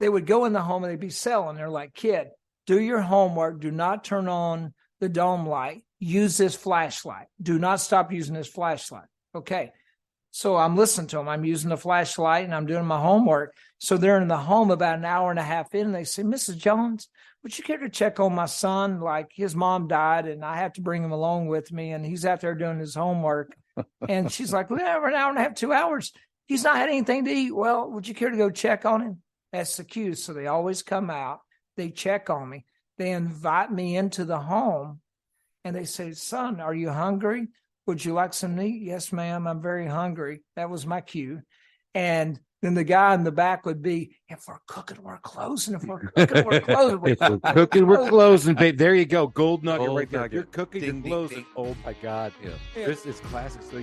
they would go in the home and they'd be selling. They're like, kid, do your homework. Do not turn on the dome light. Use this flashlight. Do not stop using this flashlight. Okay. So I'm listening to them. I'm using the flashlight and I'm doing my homework. So they're in the home about an hour and a half in. And they say, Mrs. Jones, would you care to check on my son? Like his mom died and I have to bring him along with me. And he's out there doing his homework. And she's like, well, we're an hour and a half, 2 hours. He's not had anything to eat. Well, would you care to go check on him? That's the cue. So they always come out. They check on me. They invite me into the home. And they say, son, are you hungry? Would you like some meat? Yes, ma'am. I'm very hungry. That was my cue. And then the guy in the back would be, if we're cooking, we're closing. If we're cooking, we're closing. If we're cooking, we're closing, babe. There you go. Gold nugget Gold right there. nugget. You're cooking, Ding, you're ding, closing. ding. Oh, my God. Yeah. This is classic. So they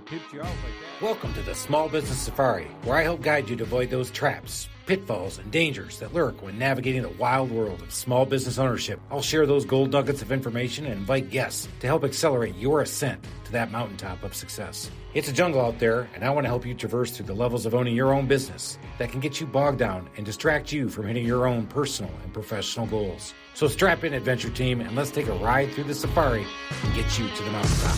pimped you out like that. Welcome to the Small Business Safari, where I help guide you to avoid those traps, pitfalls, and dangers that lurk when navigating the wild world of small business ownership. I'll share those gold nuggets of information and invite guests to help accelerate your ascent to that mountaintop of success. It's a jungle out there, and I want to help you traverse through the levels of owning your own business that can get you bogged down and distract you from hitting your own personal and professional goals. So strap in, adventure team, and let's take a ride through the safari and get you to the mountaintop.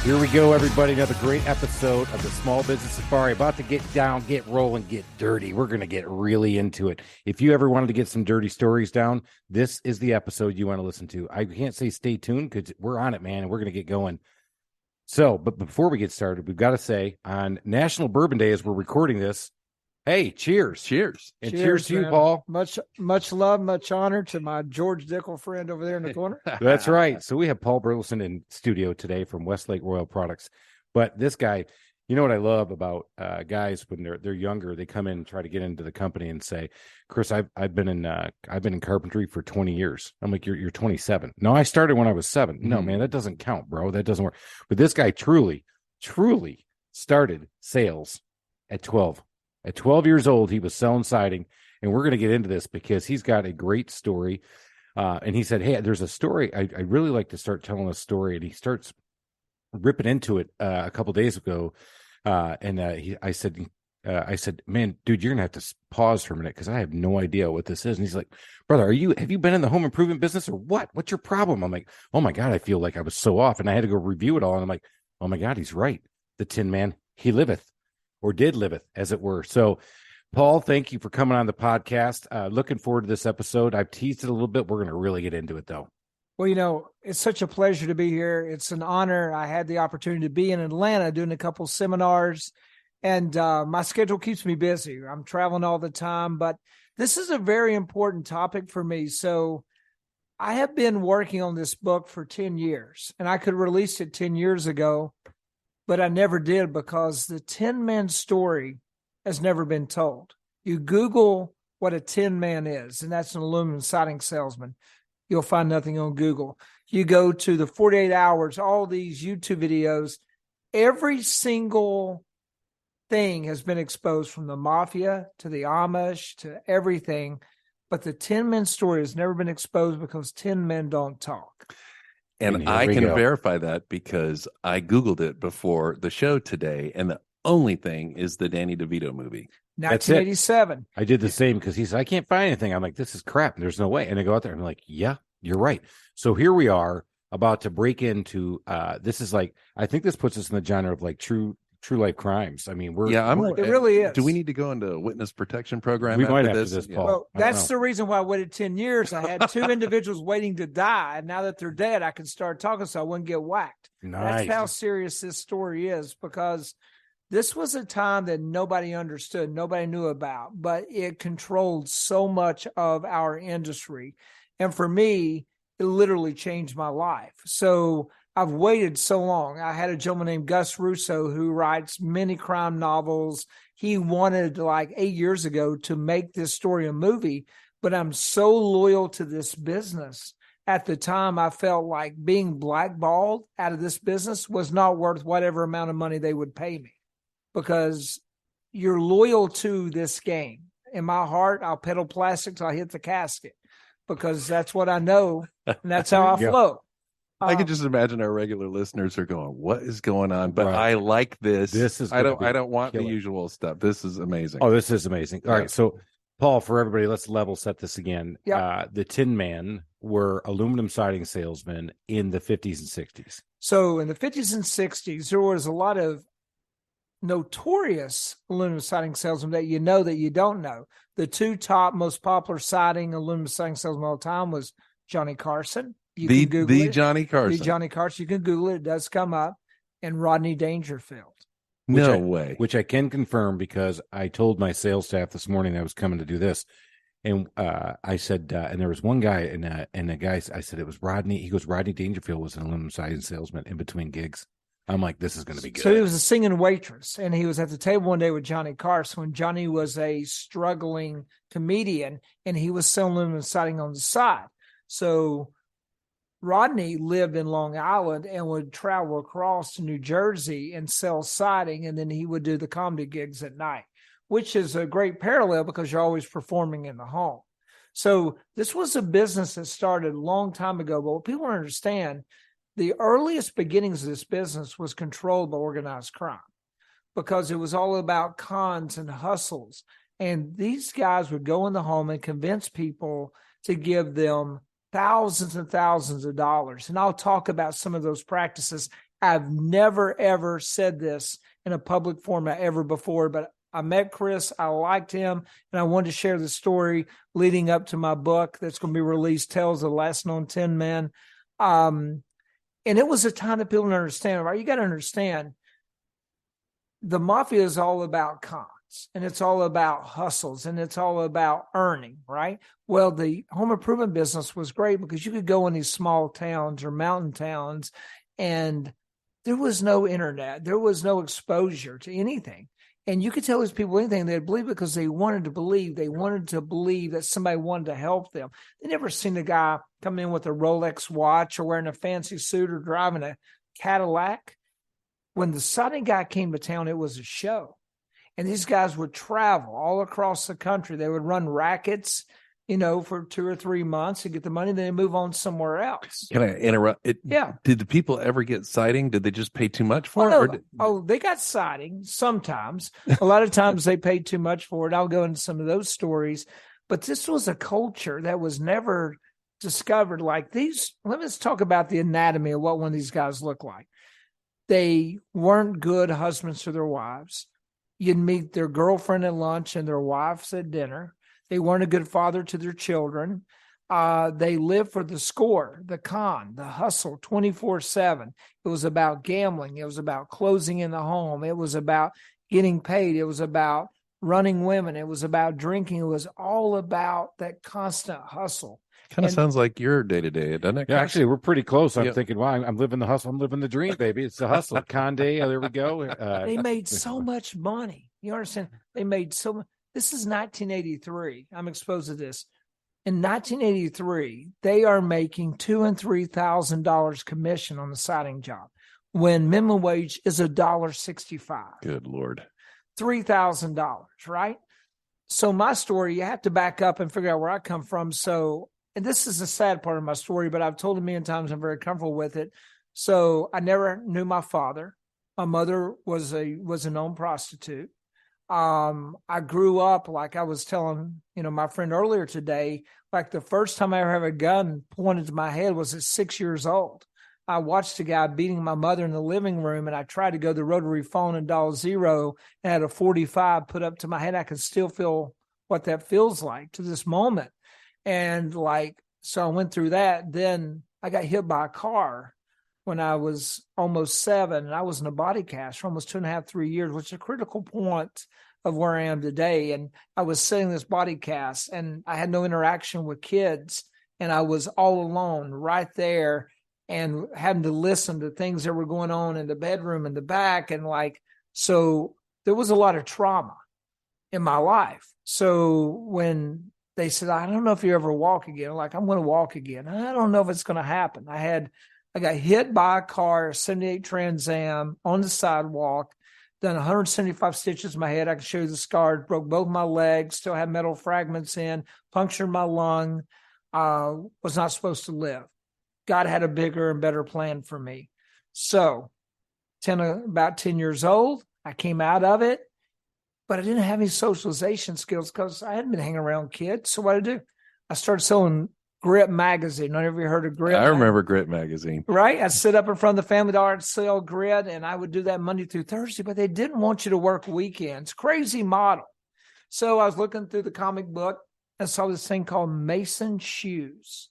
Here we go, everybody. Another great episode of the Small Business Safari. About to get down, get rolling, get dirty. We're going to get really into it. If you ever wanted to get some dirty stories down, this is the episode you want to listen to. I can't say stay tuned because we're on it, man, and we're going to get going. So, but before we get started, we've got to say on National Bourbon Day, as we're recording this, hey, cheers. Cheers. And cheers to you, Paul. Much love, much honor to my George Dickel friend over there in the corner. That's right. So we have Paul Burleson in studio today from Westlake Royal Products. But this guy, you know what I love about guys when they're younger, they come in and try to get into the company and say, Chris, I've been in carpentry for 20 years. I'm like, you're 27. No, I started when I was 7. No, man, that doesn't count, bro. That doesn't work. But this guy truly started sales at 12. At 12 years old, he was selling siding, and we're going to get into this because he's got a great story. And he said, hey, there's a story. I'd really like to start telling a story. And he starts ripping into it a couple days ago. I said, man, dude, you're going to have to pause for a minute because I have no idea what this is. And he's like, brother, have you been in the home improvement business or what? What's your problem? I'm like, oh, my God, I feel like I was so off. And I had to go review it all. And I'm like, oh, my God, he's right. The Tin Man, he liveth. Or did liveth, as it were. So, Paul, thank you for coming on the podcast. Looking forward to this episode. I've teased it a little bit. We're going to really get into it, though. Well, it's such a pleasure to be here. It's an honor. I had the opportunity to be in Atlanta doing a couple seminars, and my schedule keeps me busy. I'm traveling all the time, but this is a very important topic for me. So I have been working on this book for 10 years, and I could release it 10 years ago. But I never did because the Tin Man story has never been told. You Google what a Tin Man is, and that's an aluminum siding salesman. You'll find nothing on Google. You go to the 48 Hours, all these YouTube videos, every single thing has been exposed from the mafia to the Amish to everything. But the Tin Man story has never been exposed because Tin Men don't talk. And I can verify that because I Googled it before the show today, and the only thing is the Danny DeVito movie. 1987. I did the same because he said, I can't find anything. I'm like, this is crap. There's no way. And I go out there and I'm like, yeah, you're right. So here we are about to break into, this is like, I think this puts us in the genre of like true life crimes. I mean, it really is. Do we need to go into a witness protection program? We might after after this, Paul. Well, that's the reason why I waited 10 years. I had 2 individuals waiting to die. And now that they're dead, I can start talking so I wouldn't get whacked. Nice. That's how serious this story is, because this was a time that nobody understood, nobody knew about, but it controlled so much of our industry. And for me, it literally changed my life. So I've waited so long. I had a gentleman named Gus Russo who writes many crime novels. He wanted like 8 years ago to make this story a movie, but I'm so loyal to this business. At the time, I felt like being blackballed out of this business was not worth whatever amount of money they would pay me, because you're loyal to this game. In my heart, I'll peddle plastics, I'll hit the casket, because that's what I know, and that's how I flow. I can just imagine our regular listeners are going, "What is going on?" But Right. I like this. This is I don't want killer. the usual stuff. This is amazing. Oh, this is amazing. All right, so Paul, for everybody, let's level set this again. Yep. The Tin Man were aluminum siding salesmen in the 50s and 60s. So in the 50s and 60s, there was a lot of notorious aluminum siding salesmen that you don't know. The two top most popular aluminum siding salesmen of all time was Johnny Carson. You can Google it. Johnny Carson. The Johnny Carson. You can Google it. It does come up. And Rodney Dangerfield. No way. Which I can confirm because I told my sales staff this morning I was coming to do this. And I said, and there was one guy, and the guy, I said it was Rodney. He goes, Rodney Dangerfield was an aluminum siding salesman in between gigs. I'm like, this is going to be good. So he was a singing waitress, and he was at the table one day with Johnny Carson when Johnny was a struggling comedian, and he was selling aluminum siding on the side. So Rodney lived in Long Island and would travel across to New Jersey and sell siding, and then he would do the comedy gigs at night, which is a great parallel because you're always performing in the home. So this was a business that started a long time ago, but what people don't understand, the earliest beginnings of this business was controlled by organized crime because it was all about cons and hustles. And these guys would go in the home and convince people to give them thousands and thousands of dollars. And I'll talk about some of those practices. I've never, ever said this in a public format ever before, but I met Chris. I liked him, and I wanted to share the story leading up to my book that's going to be released, Tales of the Last Known 10 Men. And it was a time that people don't understand, right? You got to understand the mafia is all about cons, and it's all about hustles, and it's all about earning, right? Well, the home improvement business was great because you could go in these small towns or mountain towns, and there was no internet. There was no exposure to anything. And you could tell these people anything they'd believe because they wanted to believe. They wanted to believe that somebody wanted to help them. They never seen a guy come in with a Rolex watch or wearing a fancy suit or driving a Cadillac. When the siding guy came to town, it was a show. And these guys would travel all across the country. They would run rackets, for 2 or 3 months to get the money, then they move on somewhere else. Can I interrupt? Yeah. Did the people ever get siding? Did they just pay too much for it? They got siding sometimes. A lot of times they paid too much for it. I'll go into some of those stories. But this was a culture that was never discovered like these. Let's talk about the anatomy of what one of these guys looked like. They weren't good husbands to their wives. You'd meet their girlfriend at lunch and their wives at dinner. They weren't a good father to their children. They lived for the score, the con, the hustle 24/7. It was about gambling. It was about closing in the home. It was about getting paid. It was about running women. It was about drinking. It was all about that constant hustle. Kind of sounds like your day-to-day, doesn't it? Yeah, actually, we're pretty close. I'm thinking, wow, I'm living the hustle. I'm living the dream, baby. It's the hustle. Conde, there we go. They made so much money. You understand? They made so much. This is 1983. I'm exposed to this. In 1983, they are making $2,000 and $3,000 commission on the siding job when minimum wage is $1.65. Good Lord. $3,000, right? So my story, you have to back up and figure out where I come from. So, and this is the sad part of my story, but I've told it many times. I'm very comfortable with it. So I never knew my father. My mother was a known prostitute. I grew up, like I was telling, my friend earlier today, like the first time I ever had a gun pointed to my head was at 6 years old. I watched a guy beating my mother in the living room, and I tried to go to the rotary phone and dial 0 and had a 45 put up to my head. I can still feel what that feels like to this moment. And so I went through that. Then I got hit by a car when I was almost 7, and I was in a body cast for almost 2.5, 3 years, which is a critical point of where I am today. And I was sitting in this body cast, and I had no interaction with kids, and I was all alone right there and having to listen to things that were going on in the bedroom in the back. And so there was a lot of trauma in my life. So when they said, I don't know if you ever walk again, I'm going to walk again. I don't know if it's going to happen. I got hit by a car, a 78 Trans Am on the sidewalk, done 175 stitches in my head. I can show you the scars, broke both my legs, still had metal fragments in, punctured my lung, was not supposed to live. God had a bigger and better plan for me. So about 10 years old, I came out of it, but I didn't have any socialization skills because I hadn't been hanging around kids. So what did I do? I started selling Grit magazine. I never heard of Grit. I remember Grit magazine. Right? I'd sit up in front of the Family Dollar and sell Grit, and I would do that Monday through Thursday, but they didn't want you to work weekends. Crazy model. So I was looking through the comic book and saw this thing called Mason Shoes.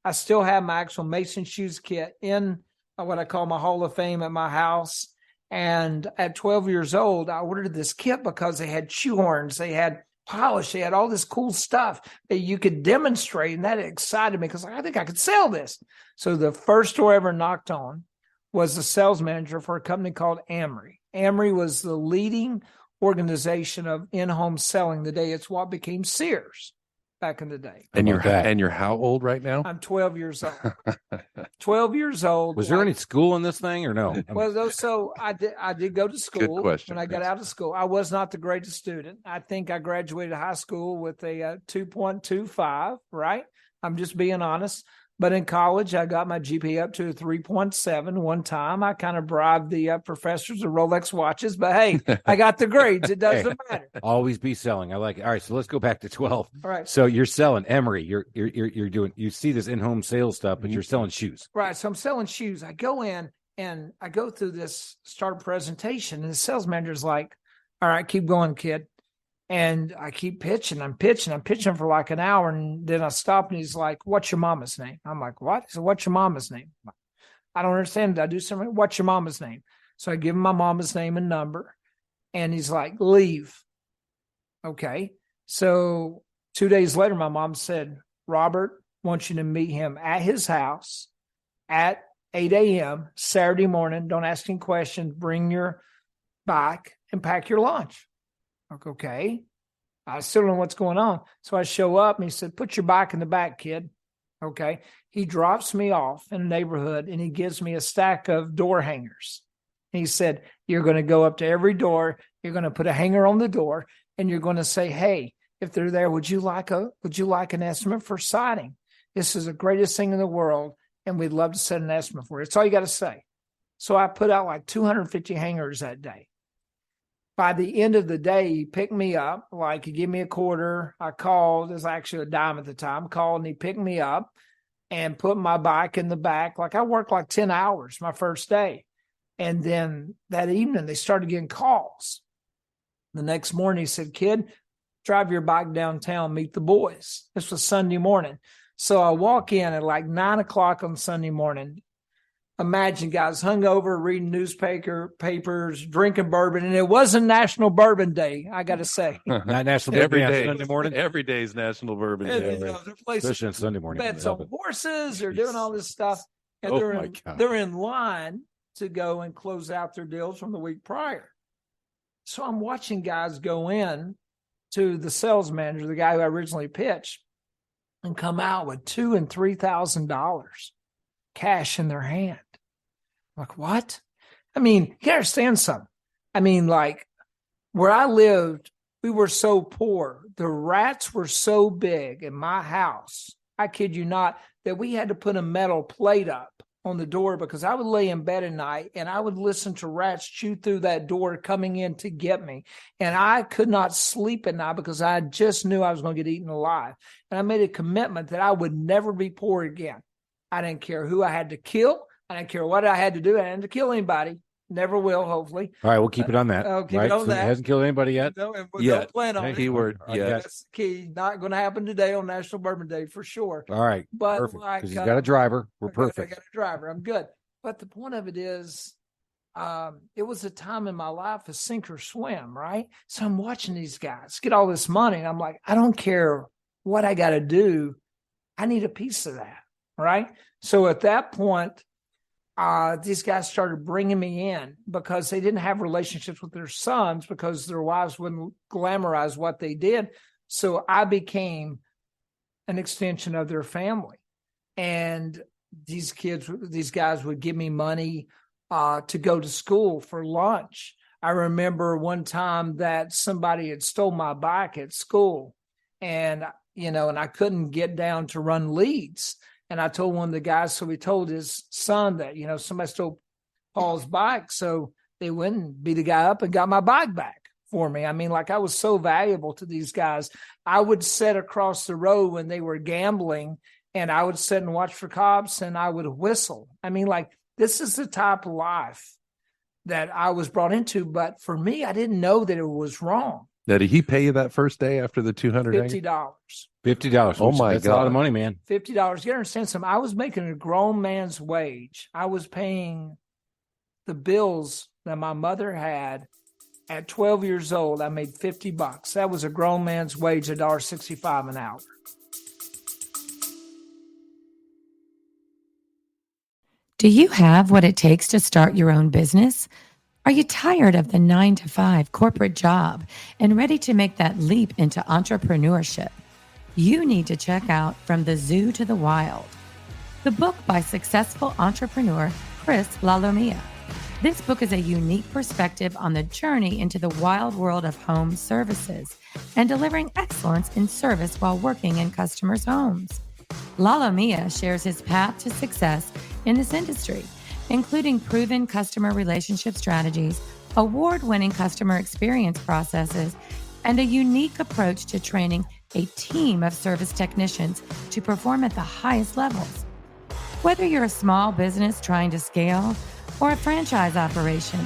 I still have my actual Mason Shoes kit in what I call my Hall of Fame at my house. And at 12 years old, I ordered this kit because they had shoe horns, they had polish, they had all this cool stuff that you could demonstrate. And that excited me because I think I could sell this. So the first store I ever knocked on was the sales manager for a company called Amory. Amory was the leading organization of in-home selling the day it's what became Sears back in the day. And you're how old right now? I'm 12 years old. 12 years old. Was there any school in this thing or no? Well, so I did go to school. Good question. When I got out of school. I was not the greatest student. I think I graduated high school with a 2.25, right? I'm just being honest. But in college, I got my GPA up to a 3.7 one time. I kind of bribed the professors of Rolex watches, but hey, I got the grades. It doesn't matter. Always be selling. I like it. All right, so let's go back to 12. All right. So you're selling Emery. You're doing. You see this in-home sales stuff, but you're selling shoes. Right. So I'm selling shoes. I go in and I go through this start presentation, and the sales manager's like, "All right, keep going, kid." And I keep pitching. I'm pitching for like an hour. And then I stop and he's like, "What's your mama's name?" I'm like, "What?" He said, "What's your mama's name?" I don't understand. Did I do something? "What's your mama's name?" So I give him my mama's name and number. And he's like, "Leave." Okay. So 2 days later, my mom said, "Robert wants you to meet him at his house at 8 a.m. Saturday morning. Don't ask any questions. Bring your bike and pack your lunch." Like, okay. I still don't know what's going on. So I show up and he said, "Put your bike in the back, kid." Okay. He drops me off in a neighborhood and he gives me a stack of door hangers. And he said, "You're going to go up to every door. You're going to put a hanger on the door and you're going to say, 'Hey, if they're there, would you like an estimate for siding? This is the greatest thing in the world. And we'd love to set an estimate for it.' That's all you got to say." So I put out like 250 hangers that day. By the end of the day, he picked me up, like he gave me a quarter. I called, it was actually a dime at the time, called and he picked me up and put my bike in the back. Like I worked like 10 hours my first day. And then that evening, they started getting calls. The next morning, he said, "Kid, drive your bike downtown, meet the boys." This was Sunday morning. So I walk in at like 9 o'clock on Sunday morning. Imagine guys hungover, reading papers, drinking bourbon, and it wasn't National Bourbon Day, I got to say. Not National Every Bourbon day. Sunday morning. Every day is National Bourbon And, Day. they're placing Especially on Sunday morning. bets on horses, they're doing all this stuff, and Oh, they're my in, God. they're in line to go and close out their deals from the week prior. So I'm watching guys go in to the sales manager, the guy who I originally pitched, and come out with $2,000 and $3,000 cash in their hand. I'm like, what? I mean, you gotta understand something. I mean, like where I lived, we were so poor. The rats were so big in my house, I kid you not, that we had to put a metal plate up on the door because I would lay in bed at night and I would listen to rats chew through that door coming in to get me. And I could not sleep at night because I just knew I was going to get eaten alive. And I made a commitment that I would never be poor again. I didn't care who I had to kill. I didn't care what I had to do. I didn't have to kill anybody. Never will, hopefully. All right, we'll keep it on that. Keep it on So that. It hasn't killed anybody yet. No, and Yeah. don't plan on it. Keyword. All right, Yeah. That's the key. Not going to happen today on National Bourbon Day for sure. All right, But perfect. like, Because he's got a driver. We're I perfect. got a driver. I'm good. But the point of it is, it was a time in my life of sink or swim, right? So I'm watching these guys get all this money. And I'm like, I don't care what I got to do. I need a piece of that, right? So at that point, these guys started bringing me in because they didn't have relationships with their sons because their wives wouldn't glamorize what they did. So I became an extension of their family. And these guys would give me money to go to school for lunch. I remember one time that somebody had stole my bike at school and I couldn't get down to run leads. And I told one of the guys, so he told his son that, somebody stole Paul's bike. So they went and beat the guy up and got my bike back for me. I mean, like, I was so valuable to these guys. I would sit across the road when they were gambling, and I would sit and watch for cops, and I would whistle. I mean, like, this is the type of life that I was brought into. But for me, I didn't know that it was wrong. Now, did he pay you that first day after the $200? $50. $50. Oh my That's God. a lot of money, man. $50. You gotta understand something. I was making a grown man's wage. I was paying the bills that my mother had. At 12 years old, I made $50. That was a grown man's wage, $1.65 an hour. Do you have what it takes to start your own business? Are you tired of the 9-to-5 corporate job and ready to make that leap into entrepreneurship? You need to check out From the Zoo to the Wild, the book by successful entrepreneur Chris Lalvani. This book is a unique perspective on the journey into the wild world of home services and delivering excellence in service while working in customers' homes. Lalvani shares his path to success in this industry, including proven customer relationship strategies, award-winning customer experience processes, and a unique approach to training a team of service technicians to perform at the highest levels. Whether you're a small business trying to scale or a franchise operation,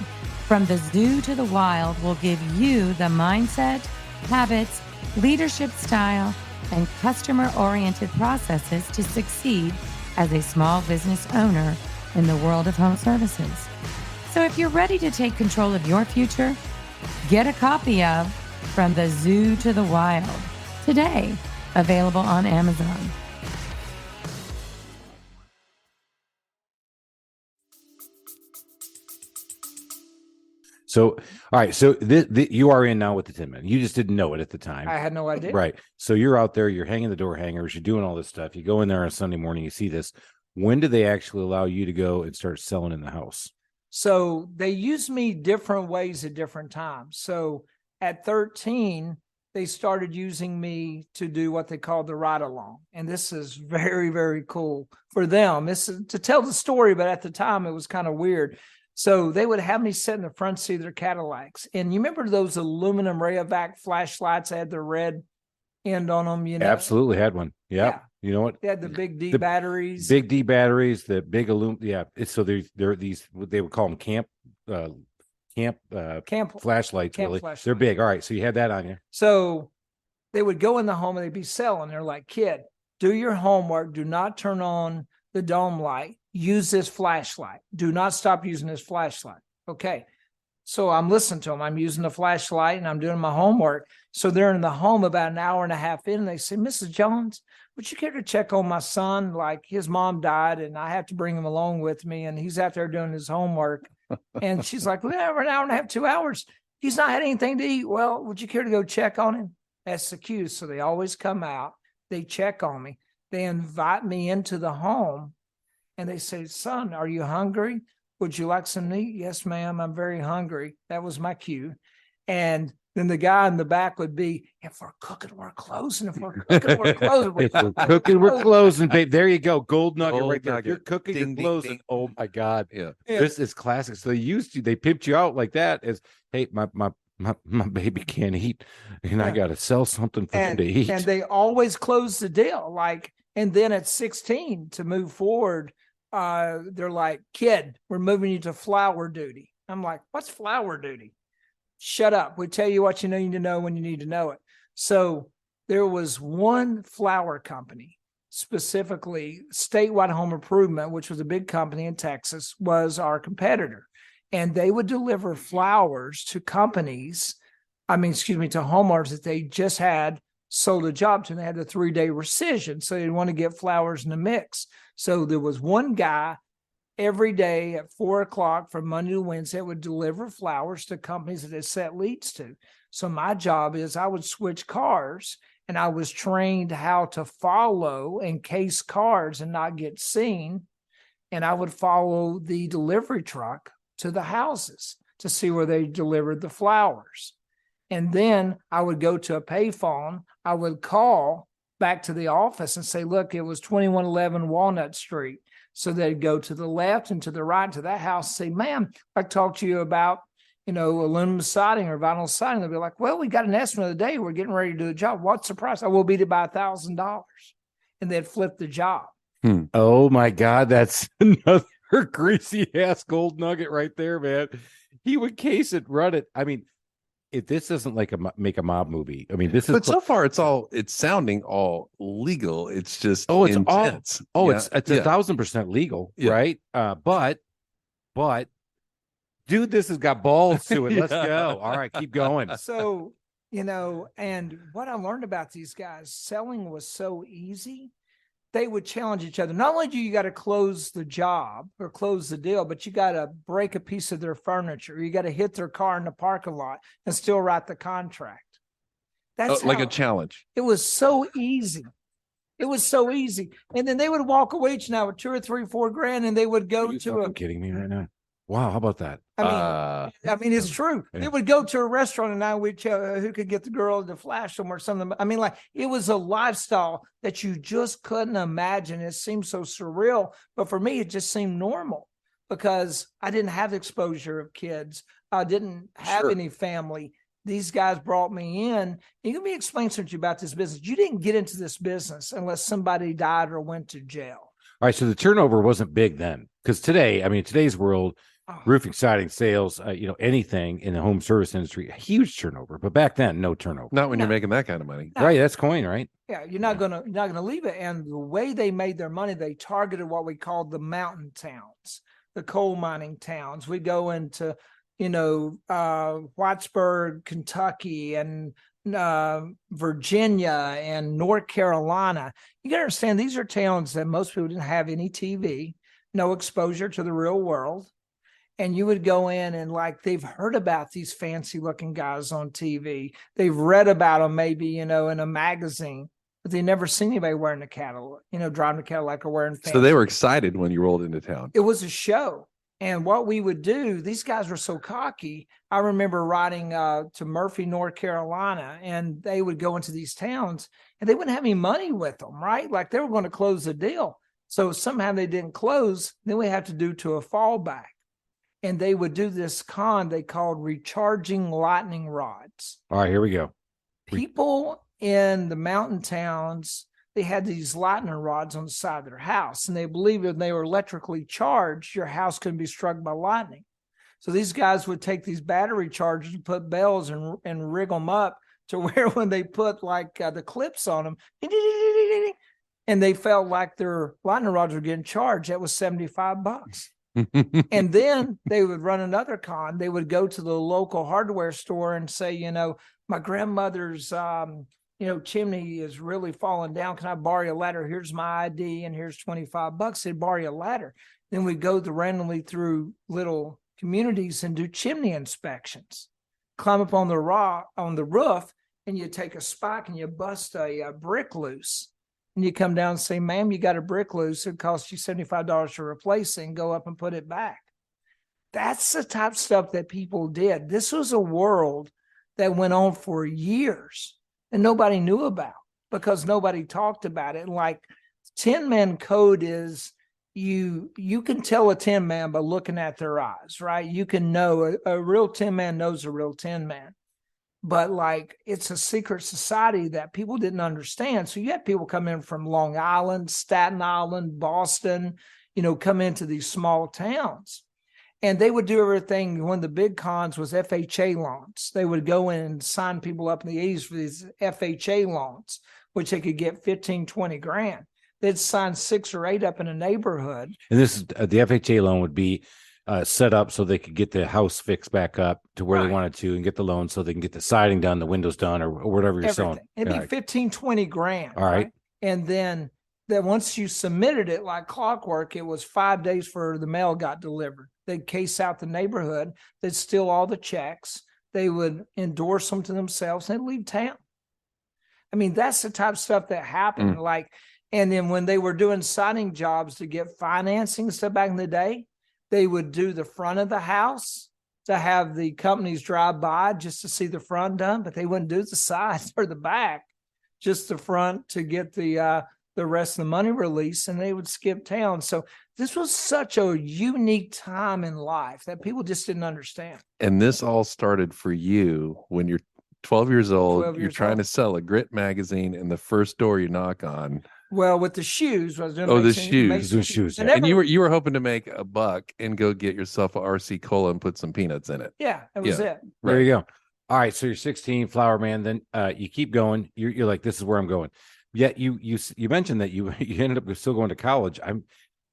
From the Zoo to the Wild will give you the mindset, habits, leadership style, and customer-oriented processes to succeed as a small business owner in the world of home services. So if you're ready to take control of your future, get a copy of From the Zoo to the Wild today, available on Amazon. So, all right. So you are in now with the Tinman. You just didn't know it at the time. I had no idea. Right. So you're out there, you're hanging the door hangers, you're doing all this stuff. You go in there on a Sunday morning, you see this. When do they actually allow you to go and start selling in the house? So they use me different ways at different times. So at 13, they started using me to do what they call the ride along. And this is very, very cool for them. This is to tell the story, but at the time it was kind of weird. So they would have me sit in the front seat of their Cadillacs. And you remember those aluminum Rayovac flashlights that had the red end on them? Absolutely had one. Yep. Yeah. You know what? They had the big D batteries. Big D batteries, the big aluminum. Yeah. So they're these, what they would call them camp flashlights. Really, they're big. All right. So you had that on you. So they would go in the home and they'd be selling. They're like, kid, do your homework. Do not turn on the dome light. Use this flashlight. Do not stop using this flashlight. Okay. So I'm listening to them. I'm using the flashlight and I'm doing my homework. So they're in the home about an hour and a half in, and they say, Mrs. Jones, would you care to check on my son? Like, his mom died and I have to bring him along with me, and he's out there doing his homework. And she's like, well, we're an hour and a half, 2 hours. He's not had anything to eat. Well, would you care to go check on him? That's the cue. So they always come out. They check on me. They invite me into the home. And they say, son, are you hungry? Would you like some meat? Yes, ma'am. I'm very hungry. That was my cue. And then the guy in the back would be, if we're cooking, we're closing. If we're cooking, we're closing. If we're cooking, we're closing, babe. There you go. Gold nugget right there. Nugget. If you're cooking, Ding, you're closing. ding, ding. Oh my God. Yeah. This is classic. So they pimped you out like that as, hey, my baby can't eat, and I got to sell something for him to eat. And they always close the deal. And then at 16 to move forward, they're like, kid, we're moving you to flower duty. I'm like, what's flower duty? Shut up. We tell you what you need to know when you need to know it. So there was one flower company, specifically Statewide Home Improvement, which was a big company in Texas, was our competitor. And they would deliver flowers to companies, to homeowners that they just had sold a job to, and they had a 3-day rescission. So they want to get flowers in the mix. So there was one guy every day at 4:00 from Monday to Wednesday that would deliver flowers to companies that they set leads to. So my job is I would switch cars, and I was trained how to follow and case cars and not get seen. And I would follow the delivery truck to the houses to see where they delivered the flowers. And then I would go to a payphone. I would call back to the office and say, look, it was 2111 Walnut Street. So they'd go to the left and to the right to that house and say, ma'am, I talked to you about, aluminum siding or vinyl siding. They'll be like, well, we got an estimate of the day. We're getting ready to do a job. What's the price? I will beat it by $1,000. And they'd flip the job. Oh my God. That's another greasy ass gold nugget right there, man. He would case it, run it. I mean, if this isn't like make a mob movie, I mean, this is. But so far, it's sounding all legal. It's just it's intense. It's 1,000% legal, right? But, dude, this has got balls to it. Let's go. All right, keep going. So, and what I learned about these guys, selling was so easy. They would challenge each other. Not only do you got to close the job or close the deal, but you got to break a piece of their furniture. You got to hit their car in the parking lot and still write the contract. That's like a challenge. It was so easy. It was so easy. And then they would walk away each night with $2 or $3, $4 grand, and they would go to a. Kidding me right now? Wow, how about that? I mean, it's true. Yeah. They would go to a restaurant and now we'd who could get the girl to flash them or something. I mean, like, it was a lifestyle that you just couldn't imagine. It seemed so surreal, but for me, it just seemed normal because I didn't have exposure of kids. I didn't have any family. These guys brought me in. You can explain something about this business. You didn't get into this business unless somebody died or went to jail. All right, so the turnover wasn't big then, because today, I mean, today's world. Roofing, siding, sales, anything in the home service industry, a huge turnover. But back then, no turnover. Not when you're making that kind of money. No. Right, that's coin, right? Yeah, you're not gonna leave it. And the way they made their money, they targeted what we called the mountain towns, the coal mining towns. We go into, Whitesburg, Kentucky, and Virginia and North Carolina. You gotta understand, these are towns that most people didn't have any TV, no exposure to the real world. And you would go in and they've heard about these fancy looking guys on TV. They've read about them maybe, in a magazine, but they never seen anybody wearing a Cadillac, driving a Cadillac or wearing fancy. So they were excited when you rolled into town. It was a show. And what we would do, these guys were so cocky. I remember riding to Murphy, North Carolina, and they would go into these towns and they wouldn't have any money with them, right? Like they were going to close the deal. So somehow they didn't close. Then we have to do to a fallback. And they would do this con they called recharging lightning rods. All right, here we go. People in the mountain towns, they had these lightning rods on the side of their house, and they believed if they were electrically charged, your house couldn't be struck by lightning. So these guys would take these battery chargers and put bells and rig them up to where when they put the clips on them, and they felt like their lightning rods were getting charged. That was $75. And then they would run another con. They would go to the local hardware store and say, my grandmother's, chimney is really falling down. Can I borrow your ladder? Here's my ID and here's $25. They'd borrow your ladder. Then we'd go randomly through little communities and do chimney inspections. Climb up on the roof, and you take a spike and you bust a brick loose. And you come down and say, ma'am, you got a brick loose. It costs you $75 to replace it, and go up and put it back. That's the type of stuff that people did. This was a world that went on for years and nobody knew about because nobody talked about it. And 10-man code is you can tell a 10-man by looking at their eyes, right? You can know a real 10-man knows a real 10-man. But it's a secret society that people didn't understand. So you had people come in from Long Island, Staten Island, Boston, come into these small towns. And they would do everything. One of the big cons was FHA loans. They would go in and sign people up in the 80s for these FHA loans, which they could get 15, 20 grand. They'd sign 6 or 8 up in a neighborhood. And this is the FHA loan would be set up so they could get the house fixed back up to where they wanted to and get the loan so they can get the siding done, the windows done, or whatever you're selling. It'd be 15, 20 grand. All right. And then once you submitted it like clockwork, it was 5 days for the mail got delivered. They'd case out the neighborhood. They'd steal all the checks. They would endorse them to themselves and they'd leave town. I mean, that's the type of stuff that happened. And then when they were doing siding jobs to get financing and stuff back in the day, they would do the front of the house to have the companies drive by just to see the front done, but they wouldn't do the sides or the back. just the front to get the rest of the money released, and they would skip town. So this was such a unique time in life that people just didn't understand. And this all started for you when you're 12 years old. You're trying to sell a grit magazine, and the first door you knock on. Well, with the shoes, the shoes, and you were hoping to make a buck and go get yourself a RC Cola and put some peanuts in it. Yeah, that was it. There you go. All right, so you're 16, flower man. Then you keep going. You're like, this is where I'm going. Yet you mentioned that you ended up still going to college.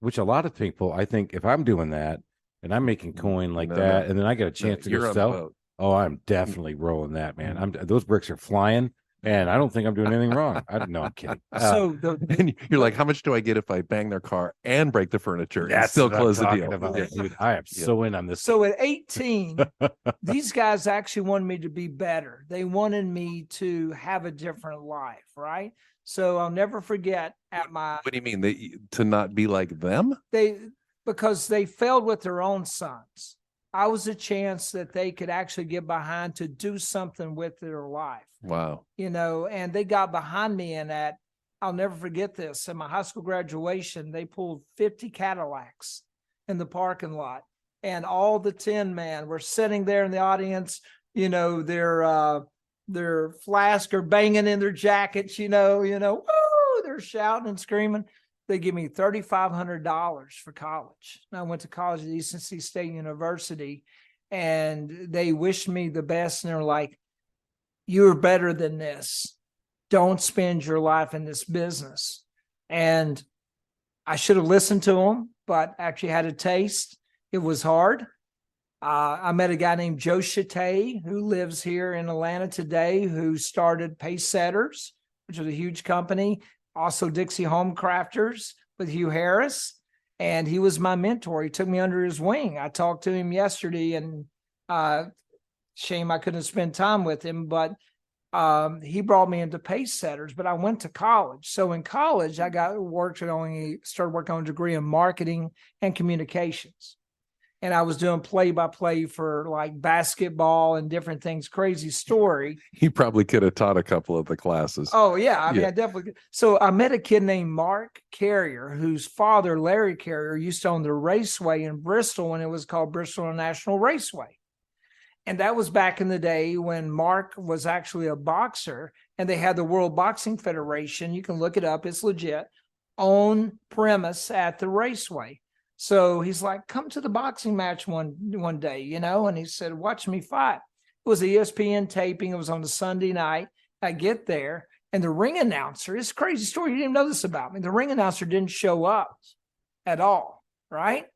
Which a lot of people, I think, if I'm doing that and I'm making coin like that, and then I get a chance to go sell. Oh, I'm definitely rolling that, man. Those bricks are flying. And I don't think I'm doing anything wrong. I'm kidding. And you're like, how much do I get if I bang their car and break the furniture and still close the deal? Dude, I am so in on this. So at 18, these guys actually wanted me to be better. They wanted me to have a different life, right? So I'll never forget What do you mean? To not be like them? Because they failed with their own sons. I was a chance that they could actually get behind to do something with their life. Wow. And they got behind me in that. I'll never forget this. At my high school graduation, they pulled 50 Cadillacs in the parking lot, and all the 10 men were sitting there in the audience, their flask are banging in their jackets, woo, they're shouting and screaming. They give me $3,500 for college. And I went to college at East Tennessee State University, and they wished me the best. And they're like, you're better than this. Don't spend your life in this business. And I should have listened to them, but actually had a taste. It was hard. I met a guy named Joe Chate, who lives here in Atlanta today, who started Pace Setters, which was a huge company. Also Dixie Home Crafters with Hugh Harris. And he was my mentor. He took me under his wing. I talked to him yesterday, and shame I couldn't spend time with him, but he brought me into Pace Setters. But I went to college. So in college, I started working on a degree in marketing and communications. And I was doing play-by-play for like basketball and different things. Crazy story. He probably could have taught a couple of the classes. Oh, yeah. I mean, I definitely could. So I met a kid named Mark Carrier, whose father, Larry Carrier, used to own the raceway in Bristol when it was called Bristol International Raceway. And that was back in the day when Mark was actually a boxer, and they had the World Boxing Federation. You can look it up. It's legit. On premise at the raceway. So he's like, come to the boxing match one day, and he said, watch me fight. It was ESPN taping. It was on a Sunday night. I get there, and the ring announcer, it's a crazy story. You didn't even know this about me. The ring announcer didn't show up at all, right?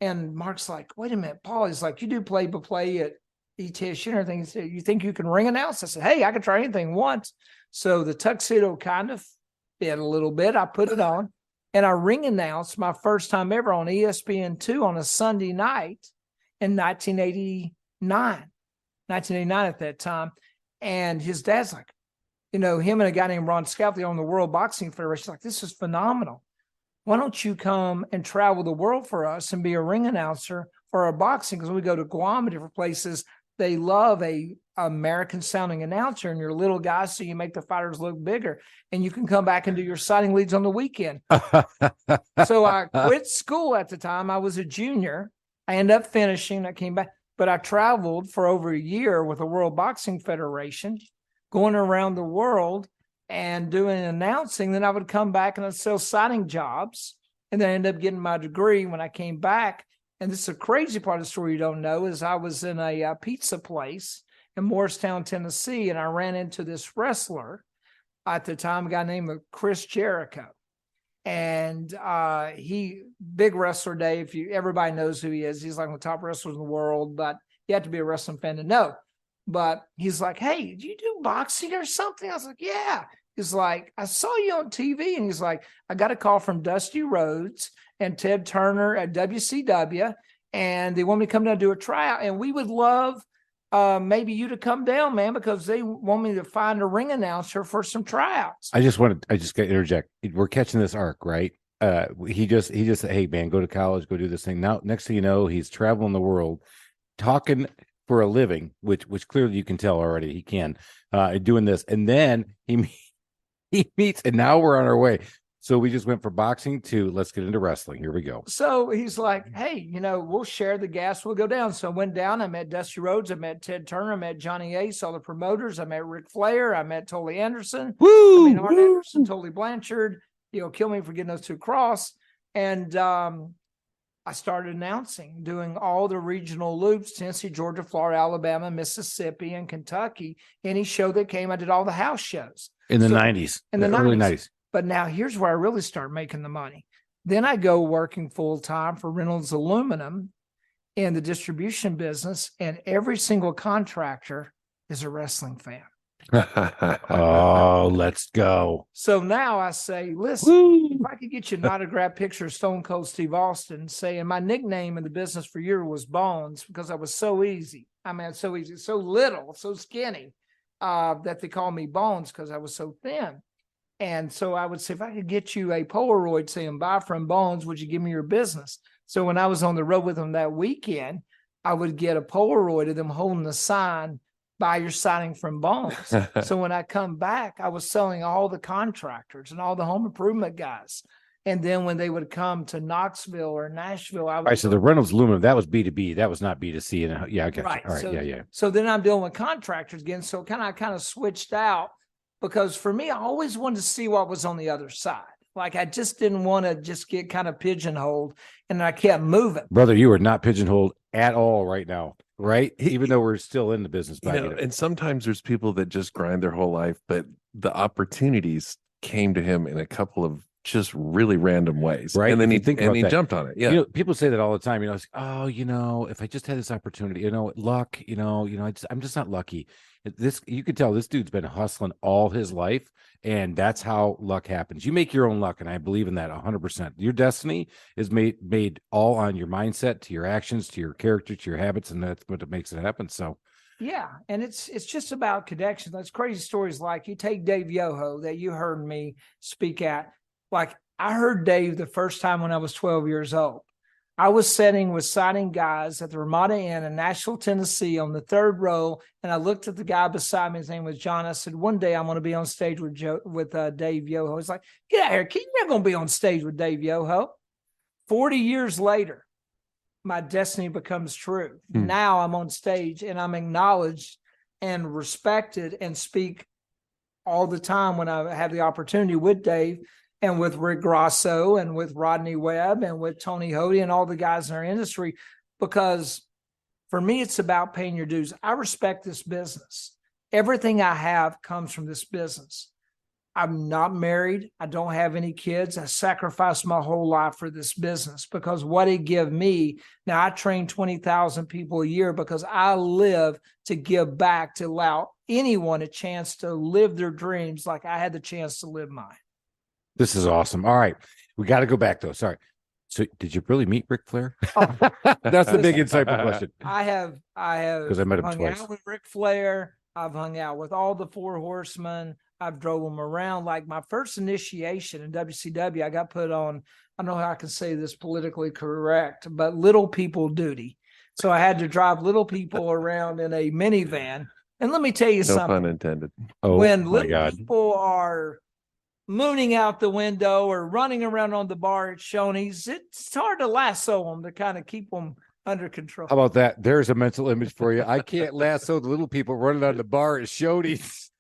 And Mark's like, wait a minute, Paul. He's like, you do play-by-play at ETSU and everything. He said, you think you can ring announce? I said, hey, I can try anything once. So the tuxedo kind of fit a little bit. I put it on. And I ring announced my first time ever on ESPN2 on a Sunday night in 1989 at that time. And his dad's like, him and a guy named Ron Scalfey on the World Boxing Federation, like, this is phenomenal. Why don't you come and travel the world for us and be a ring announcer for our boxing? Because when we go to Guam and different places, they love a American sounding announcer, and you're a little guy, so you make the fighters look bigger, and you can come back and do your signing leads on the weekend. So I quit school at the time. I was a junior. I ended up finishing. I came back, but I traveled for over a year with the World Boxing Federation, going around the world and doing announcing. Then I would come back and I'd sell signing jobs, and then I ended up getting my degree. When I came back, and this is a crazy part of the story you don't know, is I was in a pizza place in Morristown, Tennessee, and I ran into this wrestler at the time, a guy named Chris Jericho. And he, big wrestler, Dave, everybody knows who he is. He's like one of the top wrestlers in the world, but you have to be a wrestling fan to know. But he's like, hey, do you do boxing or something? I was like, yeah. He's like, I saw you on TV. And he's like, I got a call from Dusty Rhodes and Ted Turner at WCW, and they want me to come down and do a tryout. And we would love maybe you to come down, man, because they want me to find a ring announcer for some tryouts. I just got to interject. We're catching this arc, right? He just said, hey, man, go to college, go do this thing. Now, next thing you know, he's traveling the world, talking for a living, which clearly you can tell already he can, doing this. And then he meets, and now we're on our way. So we just went from boxing to let's get into wrestling. Here we go. So he's like, hey, we'll share the gas. We'll go down. So I went down. I met Dusty Rhodes. I met Ted Turner. I met Johnny Ace, all the promoters. I met Ric Flair. I met Tully Anderson. Arn Anderson, Tully Blanchard. Kill me for getting those two across. And I started announcing, doing all the regional loops, Tennessee, Georgia, Florida, Alabama, Mississippi, and Kentucky. Any show that came, I did all the house shows. In the 90s. In the early 90s. But now here's where I really start making the money. Then I go working full time for Reynolds Aluminum in the distribution business, and every single contractor is a wrestling fan. Oh, let's go. So now I say, listen, if I could get you an autographed picture of Stone Cold Steve Austin saying my nickname in the business for years was Bones because I was so easy. So easy, so little, so skinny that they call me Bones because I was so thin. And so I would say, if I could get you a Polaroid saying, bye from Bones, would you give me your business? So when I was on the road with them that weekend, I would get a Polaroid of them holding the sign, buy your signing from Bones. So when I come back, I was selling all the contractors and all the home improvement guys. And then when they would come to Knoxville or Nashville, I would. All right, so the Reynolds Aluminum, that was B2B. That was not B2C. And yeah, I got right. you. All right, yeah. So then I'm dealing with contractors again. So I kind of switched out. Because for me, I always wanted to see what was on the other side. Like I just didn't want to just get kind of pigeonholed, and I kept moving. Brother, you are not pigeonholed at all right now, right? Even though we're still in the business. And sometimes there's people that just grind their whole life, but the opportunities came to him in a couple of just really random ways, right? And then he jumped on it. Yeah, people say that all the time. It's like, if I just had this opportunity, luck. I'm just not lucky. This, you could tell this dude's been hustling all his life, and that's how luck happens. You make your own luck, and I believe in that 100%. Your destiny is made all on your mindset, to your actions, to your character, to your habits, and that's what makes it happen. So. Yeah, and it's just about connections. That's crazy stories. Like you take Dave Yoho that you heard me speak at. Like I heard Dave the first time when I was 12 years old. I was signing guys at the Ramada Inn in Nashville, Tennessee on the third row. And I looked at the guy beside me. His name was John. I said, one day I'm going to be on stage with Dave Yoho. He's like, get out of here. You're not going to be on stage with Dave Yoho. 40 years later, my destiny becomes true. Now I'm on stage and I'm acknowledged and respected and speak all the time when I have the opportunity with Dave and with Rick Grosso and with Rodney Webb and with Tony Hody and all the guys in our industry, because for me, it's about paying your dues. I respect this business. Everything I have comes from this business. I'm not married. I don't have any kids. I sacrificed my whole life for this business because what it gave me, now I train 20,000 people a year because I live to give back, to allow anyone a chance to live their dreams like I had the chance to live mine. This is awesome. All right. We got to go back though. Sorry. So did you really meet Ric Flair? Oh, that's the big insightful question. I have because I met him hung twice. out with Ric Flair. I've hung out with all the Four Horsemen. I've drove them around. Like my first initiation in WCW, I got put on, I don't know how I can say this politically correct, but little people duty. So I had to drive little people around in a minivan. And let me tell you something. No pun intended. Oh, when little people are mooning out the window or running around on the bar at Shoney's, it's hard to lasso them to kind of keep them under control. How about that? There's a mental image for you. I can't lasso the little people running on the bar at Shoney's.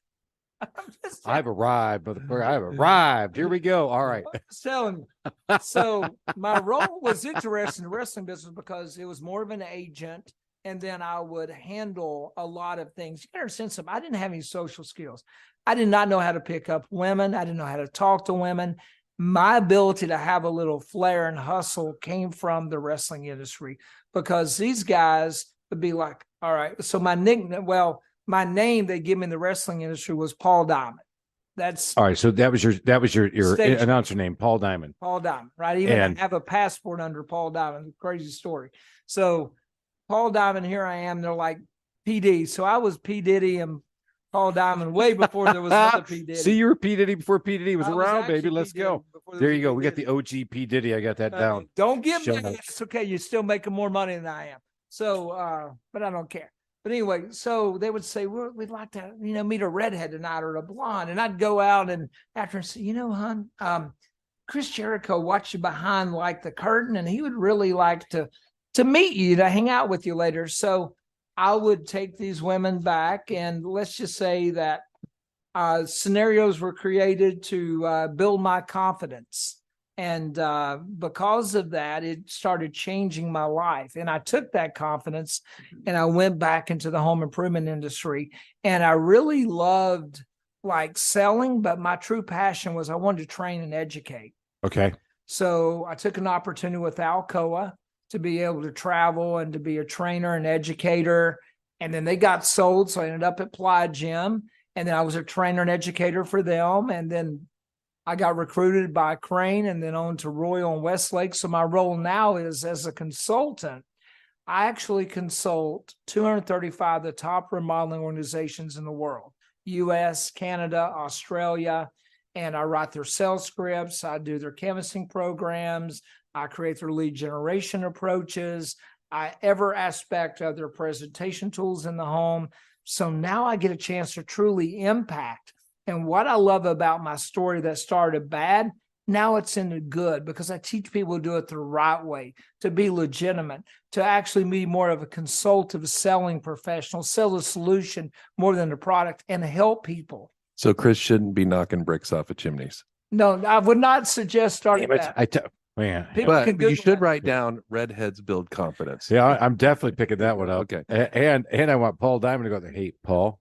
I've arrived, motherfucker. I've arrived. Here we go. All right. I'm just telling you. So my role was interesting in the wrestling business because it was more of an agent. And then I would handle a lot of things. You gotta understand something. I didn't have any social skills. I did not know how to pick up women. I didn't know how to talk to women. My ability to have a little flair and hustle came from the wrestling industry because these guys would be like, all right. So my name they give me in the wrestling industry was Paul Dement. That's all right. So that was your announcer name, Paul Dement. Paul Dement, right? Even have a passport under Paul Dement. Crazy story. So Paul Diment, here I am. They're like PD. So I was P. Diddy and Paul Diment way before there was another P. Diddy. See, you were P. Diddy before P. Diddy was around, baby. Let's go. There you go. We got the OG P. Diddy. I got that down. Don't give me that. It's okay. You're still making more money than I am. So, but I don't care. But anyway, so they would say, well, we'd like to, meet a redhead tonight or a blonde. And I'd go out and after and say, hon, Chris Jericho watched you behind like the curtain, and he would really like to meet you, to hang out with you later. So I would take these women back, and let's just say that scenarios were created to build my confidence. And because of that, it started changing my life. And I took that confidence and I went back into the home improvement industry. And I really loved selling, but my true passion was I wanted to train and educate. Okay. So I took an opportunity with Alcoa to be able to travel and to be a trainer and educator. And then they got sold. So I ended up at Ply Gym. And then I was a trainer and educator for them. And then I got recruited by Crane and then on to Royal and Westlake. So my role now is as a consultant. I actually consult 235 of the top remodeling organizations in the world, U.S., Canada, Australia, and I write their sales scripts. I do their canvassing programs. I create their lead generation approaches. Every aspect of their presentation tools in the home. So now I get a chance to truly impact. And what I love about my story that started bad, now it's into good, because I teach people to do it the right way, to be legitimate, to actually be more of a consultative selling professional, sell a solution more than a product, and help people. So Chris shouldn't be knocking bricks off of chimneys. No, I would not suggest starting that. Man, but you should write down redheads build confidence. Yeah, I'm definitely picking that one up. Okay. And I want Paul Diamond to go there. Hey, Paul,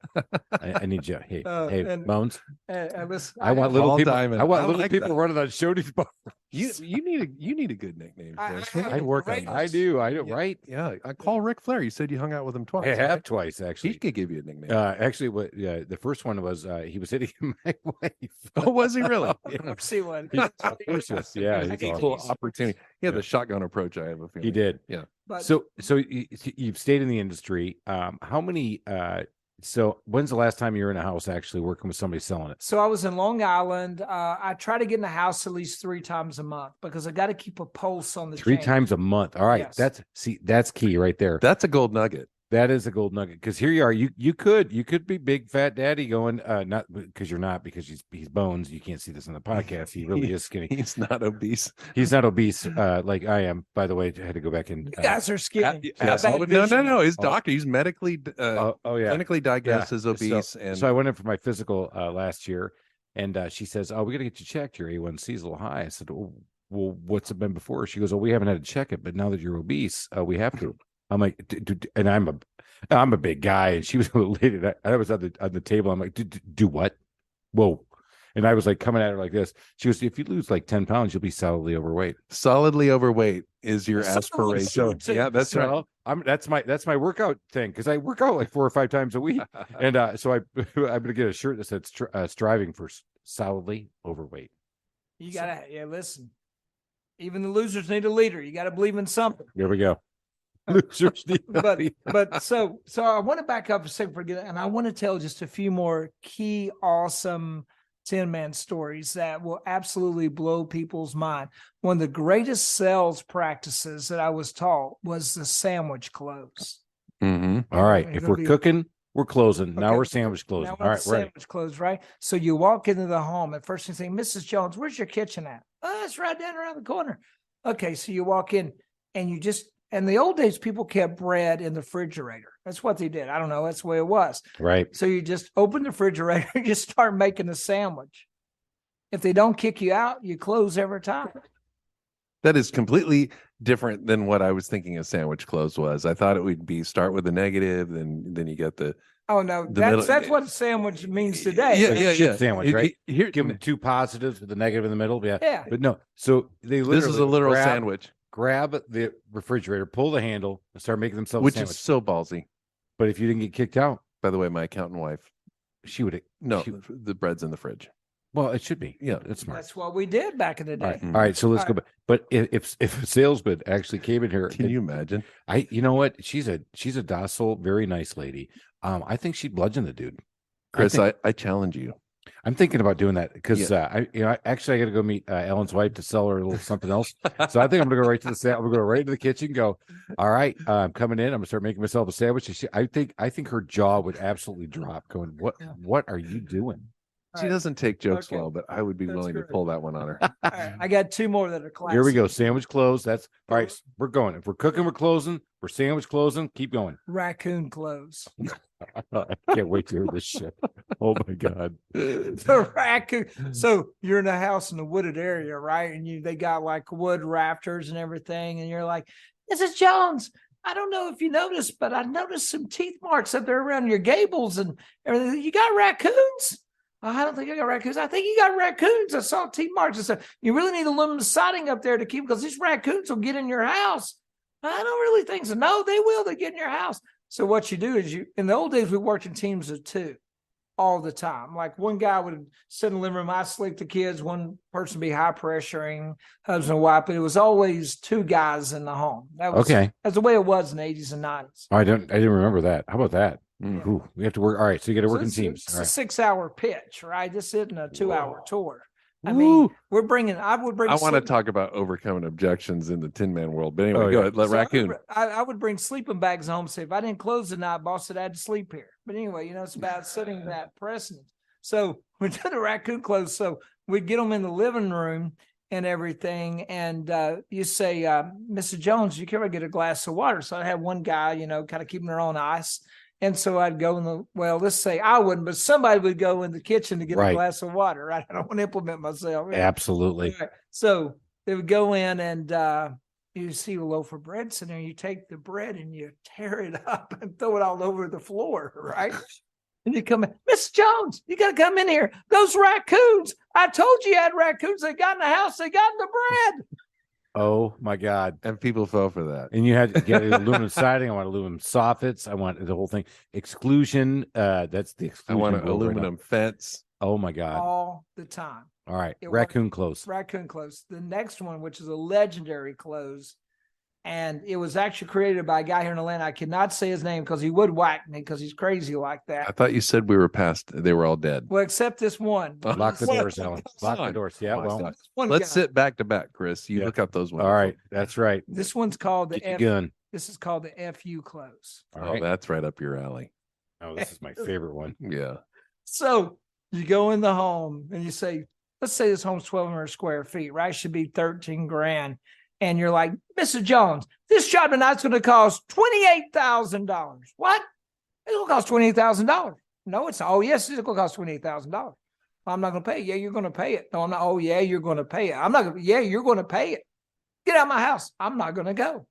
I need you. Hey, Bones. I want little people. Diamond. I want little people running on Shoney's bar. You need a good nickname. I work on. I do. Right? Yeah. I call Ric Flair. You said you hung out with him twice. I have twice actually. He could give you a nickname. Actually, the first one was he was hitting my wife. Oh, was he really? See one. Yeah, he's cool opportunity. Yeah, the shotgun approach. I have a feeling he did. Yeah. But, so you've stayed in the industry. How many? So when's the last time you were in a house actually working with somebody selling it? So I was in Long Island. I try to get in the house at least 3 times a month because I got to keep a pulse on the 3 times a month. All right. Yes. That's key right there. That's a gold nugget. That is a gold nugget, because here you are. You could be big fat daddy going not because you're not, because he's bones. You can't see this on the podcast. He really is skinny. He's not obese. He's not obese like I am. By the way, I had to go back and you guys are skinny. No. He's doctor. He's medically clinically diagnosed as obese. So I went in for my physical last year, and she says, "Oh, we got to get you checked. Your A1C is a little high." I said, "Oh, well, what's it been before?" She goes, "Oh, we haven't had to check it, but now that you're obese, we have to." I'm like, and I'm a big guy, and she was a little lady. I was on the table. I'm like, do what? Whoa. And I was like coming at her like this. She goes, if you lose like 10 pounds, you'll be solidly overweight. Solidly overweight is your aspiration. Yeah, that's right. That's my workout thing, because I work out like 4 or 5 times a week. And so I'm going to get a shirt that says striving for solidly overweight. You got to, listen, even the losers need a leader. You got to believe in something. There we go. Losers need but so I want to back up a second and I want to tell just a few more key, awesome 10-man stories that will absolutely blow people's mind. One of the greatest sales practices that I was taught was the sandwich close. Mm-hmm. All right. If we're cooking, we're closing. Okay. Now we're sandwich closing. All right. Sandwich close, right? So you walk into the home and first you say, Mrs. Jones, where's your kitchen at? Oh, it's right down around the corner. Okay. So you walk in and in the old days, people kept bread in the refrigerator. That's what they did. I don't know. That's the way it was. Right. So you just open the refrigerator and just start making a sandwich. If they don't kick you out, you close every time. That is completely different than what I was thinking a sandwich close was. I thought it would be start with a negative, then you get the. Oh no, that's what a sandwich means today. Yeah. Sandwich, right? Here, give them 2 positives with a negative in the middle. Yeah. But no, so they literally. This is a literal sandwich. Grab the refrigerator, pull the handle, and start making themselves which a sandwich. Is so ballsy. But if you didn't get kicked out, by the way, my accountant wife, she would the bread's in the fridge. Well, it should be. Yeah, that's smart. That's what we did back in the day. All right, so let's go back. But if a salesman actually came in here, can you imagine? You know what? She's a docile, very nice lady. I think she'd bludgeon the dude. Chris, I challenge you. I'm thinking about doing that because I got to go meet Ellen's wife to sell her a little something else. So I think I'm gonna go right to the I'm gonna go right to the kitchen. Go, all right, I'm coming in. I'm gonna start making myself a sandwich. I think her jaw would absolutely drop. Going, what are you doing? She doesn't take jokes well, but I would be willing to pull that one on her. All right, I got two more that are classic. Here we go. Sandwich close. That's all right. We're going. If we're cooking, we're closing. We're sandwich closing. Keep going. Raccoon close. I can't wait to hear this shit. Oh my God. The raccoon. So you're in a house in a wooded area, right? And they got like wood rafters and everything. And you're like, Mrs. Jones, I don't know if you noticed, but I noticed some teeth marks up there around your gables and everything. You got raccoons? I don't think I got raccoons. I think you got raccoons. I saw teeth marks and stuff. You really need aluminum siding up there to keep, because these raccoons will get in your house. I don't really think so. No, they will. They get in your house. So what you do is in the old days, we worked in teams of two all the time. Like one guy would sit in the living room, I sleep the kids, one person would be high pressuring, husband and wife, but it was always two guys in the home. That's the way it was in the 80s and 90s. I didn't remember that. How about that? Ooh, we have to work. All right, so you got to work in teams. It's a 6-hour pitch, right? This isn't a 2-hour tour. I mean, I want to talk about overcoming objections in the Tin Man world. But anyway, go ahead. Raccoon. I would bring sleeping bags home. Say, if I didn't close the night, boss said I had to sleep here. But anyway, it's about setting that precedent. So we did the raccoon close. So we'd get them in the living room and everything. And you say, Mrs. Jones, you can ever get a glass of water? So I had one guy, kind of keeping her on ice. And so I'd go let's say I wouldn't, but somebody would go in the kitchen to get a glass of water, right? I don't want to implement myself. Right? Absolutely. Right. So they would go in and you see a loaf of bread sitting there. You take the bread and you tear it up and throw it all over the floor, right? And you come in, Miss Jones, you got to come in here. Those raccoons, I told you had raccoons. They got in the house. They got in the bread. Oh my God. And people fell for that. And you had to get aluminum siding. I want aluminum soffits. I want the whole thing. Exclusion. That's the exclusion. I want an aluminum fence. Oh my God. All the time. All right. Raccoon close. Raccoon close. The next one, which is a legendary close. And it was actually created by a guy here in Atlanta. I cannot say his name because he would whack me because he's crazy like that. I thought you said we were past, they were all dead. Well, except this one. Lock the doors, Ellen. Lock the doors. Yeah, well. Let's sit back to back, Chris. You look up those ones. All right. That's right. This one's called the gun. This is called the FU close. All right. That's right up your alley. Oh, this is my favorite one. Yeah. So you go in the home and you say, let's say this home's 1,200 square feet, right? Should be 13 grand. And you're like, Mrs. Jones, this job tonight's going to cost $28,000. What? It's going to cost $28,000. No, it's not. Oh, yes, it's going to cost $28,000. I'm not going to pay it. Yeah, you're going to pay it. No, I'm not. Oh, yeah, you're going to pay it. I'm not going to. Yeah, you're going to pay it. Get out of my house. I'm not going to go.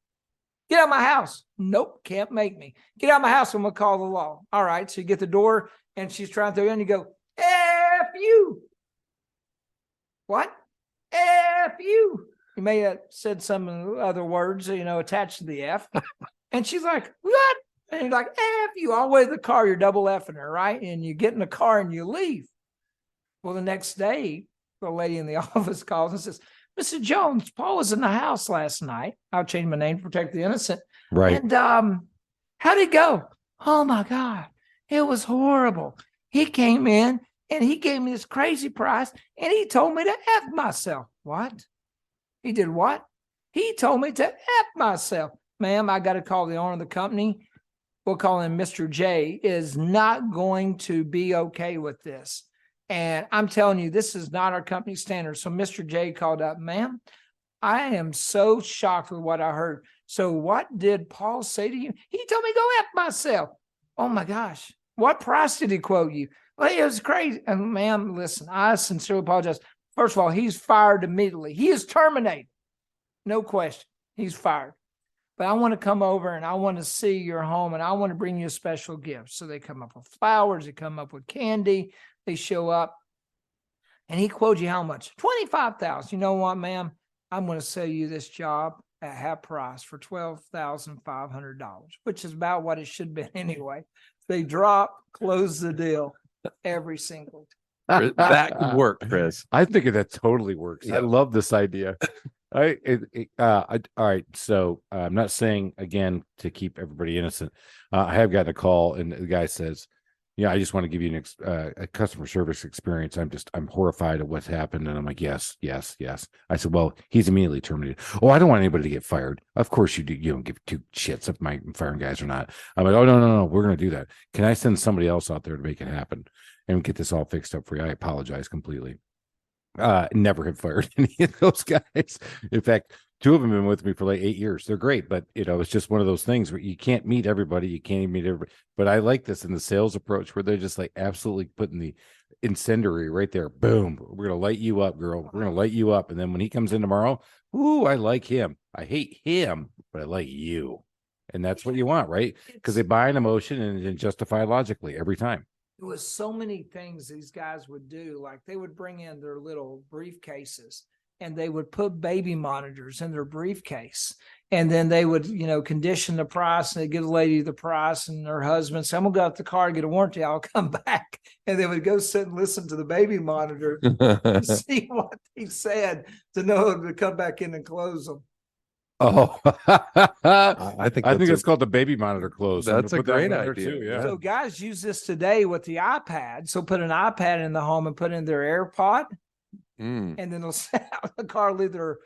Get out of my house. Nope, can't make me. Get out of my house. I'm going to call the law. All right, so you get the door, and she's trying to throw you in. You go, F you. What? F you. You may have said some other words, attached to the F. And she's like, what? And you're like, F you. All the way to the car, you're double Fing her, right? And you get in the car and you leave. Well, the next day, the lady in the office calls and says, Mr. Jones, Paul was in the house last night. I'll change my name to protect the innocent. Right. And how'd it go? Oh, my God. It was horrible. He came in and he gave me this crazy price and he told me to F myself. What? He did what? He told me to F myself. Ma'am, I got to call the owner of the company. We'll call him Mr. J, is not going to be okay with this. And I'm telling you, this is not our company standard. So Mr. J called up, ma'am, I am so shocked with what I heard. So what did Paul say to you? He told me to go F myself. Oh my gosh. What price did he quote you? Well, it was crazy. And ma'am, listen, I sincerely apologize. First of all, he's fired immediately. He is terminated. No question. He's fired. But I want to come over and I want to see your home and I want to bring you a special gift. So they come up with flowers. They come up with candy. They show up. And he quoted you how much? $25,000. You know what, ma'am? I'm going to sell you this job at half price for $12,500, which is about what it should have been anyway. They drop, close the deal every single time. That could work, Chris. I think that totally works. Yeah. I love this idea. All right. So I'm not saying, again, to keep everybody innocent. I have gotten a call and the guy says, yeah, I just want to give you a customer service experience. I'm horrified at what's happened. And I'm like, yes. I said, well, he's immediately terminated. Oh, I don't want anybody to get fired. Of course you do. You don't give two shits if my firing guys or not. I'm like, oh, no. We're going to do that. Can I send somebody else out there to make it happen and get this all fixed up for you? I apologize completely. Never have fired any of those guys. In fact, 2 of them have been with me for like 8 years. They're great, but it's just one of those things where you can't meet everybody. You can't even meet everybody. But I like this in the sales approach where they're just like absolutely putting the incendiary right there. Boom. We're going to light you up, girl. We're going to light you up. And then when he comes in tomorrow, ooh, I like him. I hate him, but I like you. And that's what you want, right? Because they buy an emotion and justify logically every time. It was so many things these guys would do. Like they would bring in their little briefcases and they would put baby monitors in their briefcase. And then they would, condition the price, and they'd give the lady the price, and her husband say, I'm going to go out to the car, get a warranty. I'll come back. And they would go sit and listen to the baby monitor to see what he said to know to come back in and close them. Oh, I think it's called the baby monitor close. That's a great idea too. Yeah. So guys use this today with the iPad. So put an iPad in the home and put in their AirPod, and then they'll sit out in the car, leave their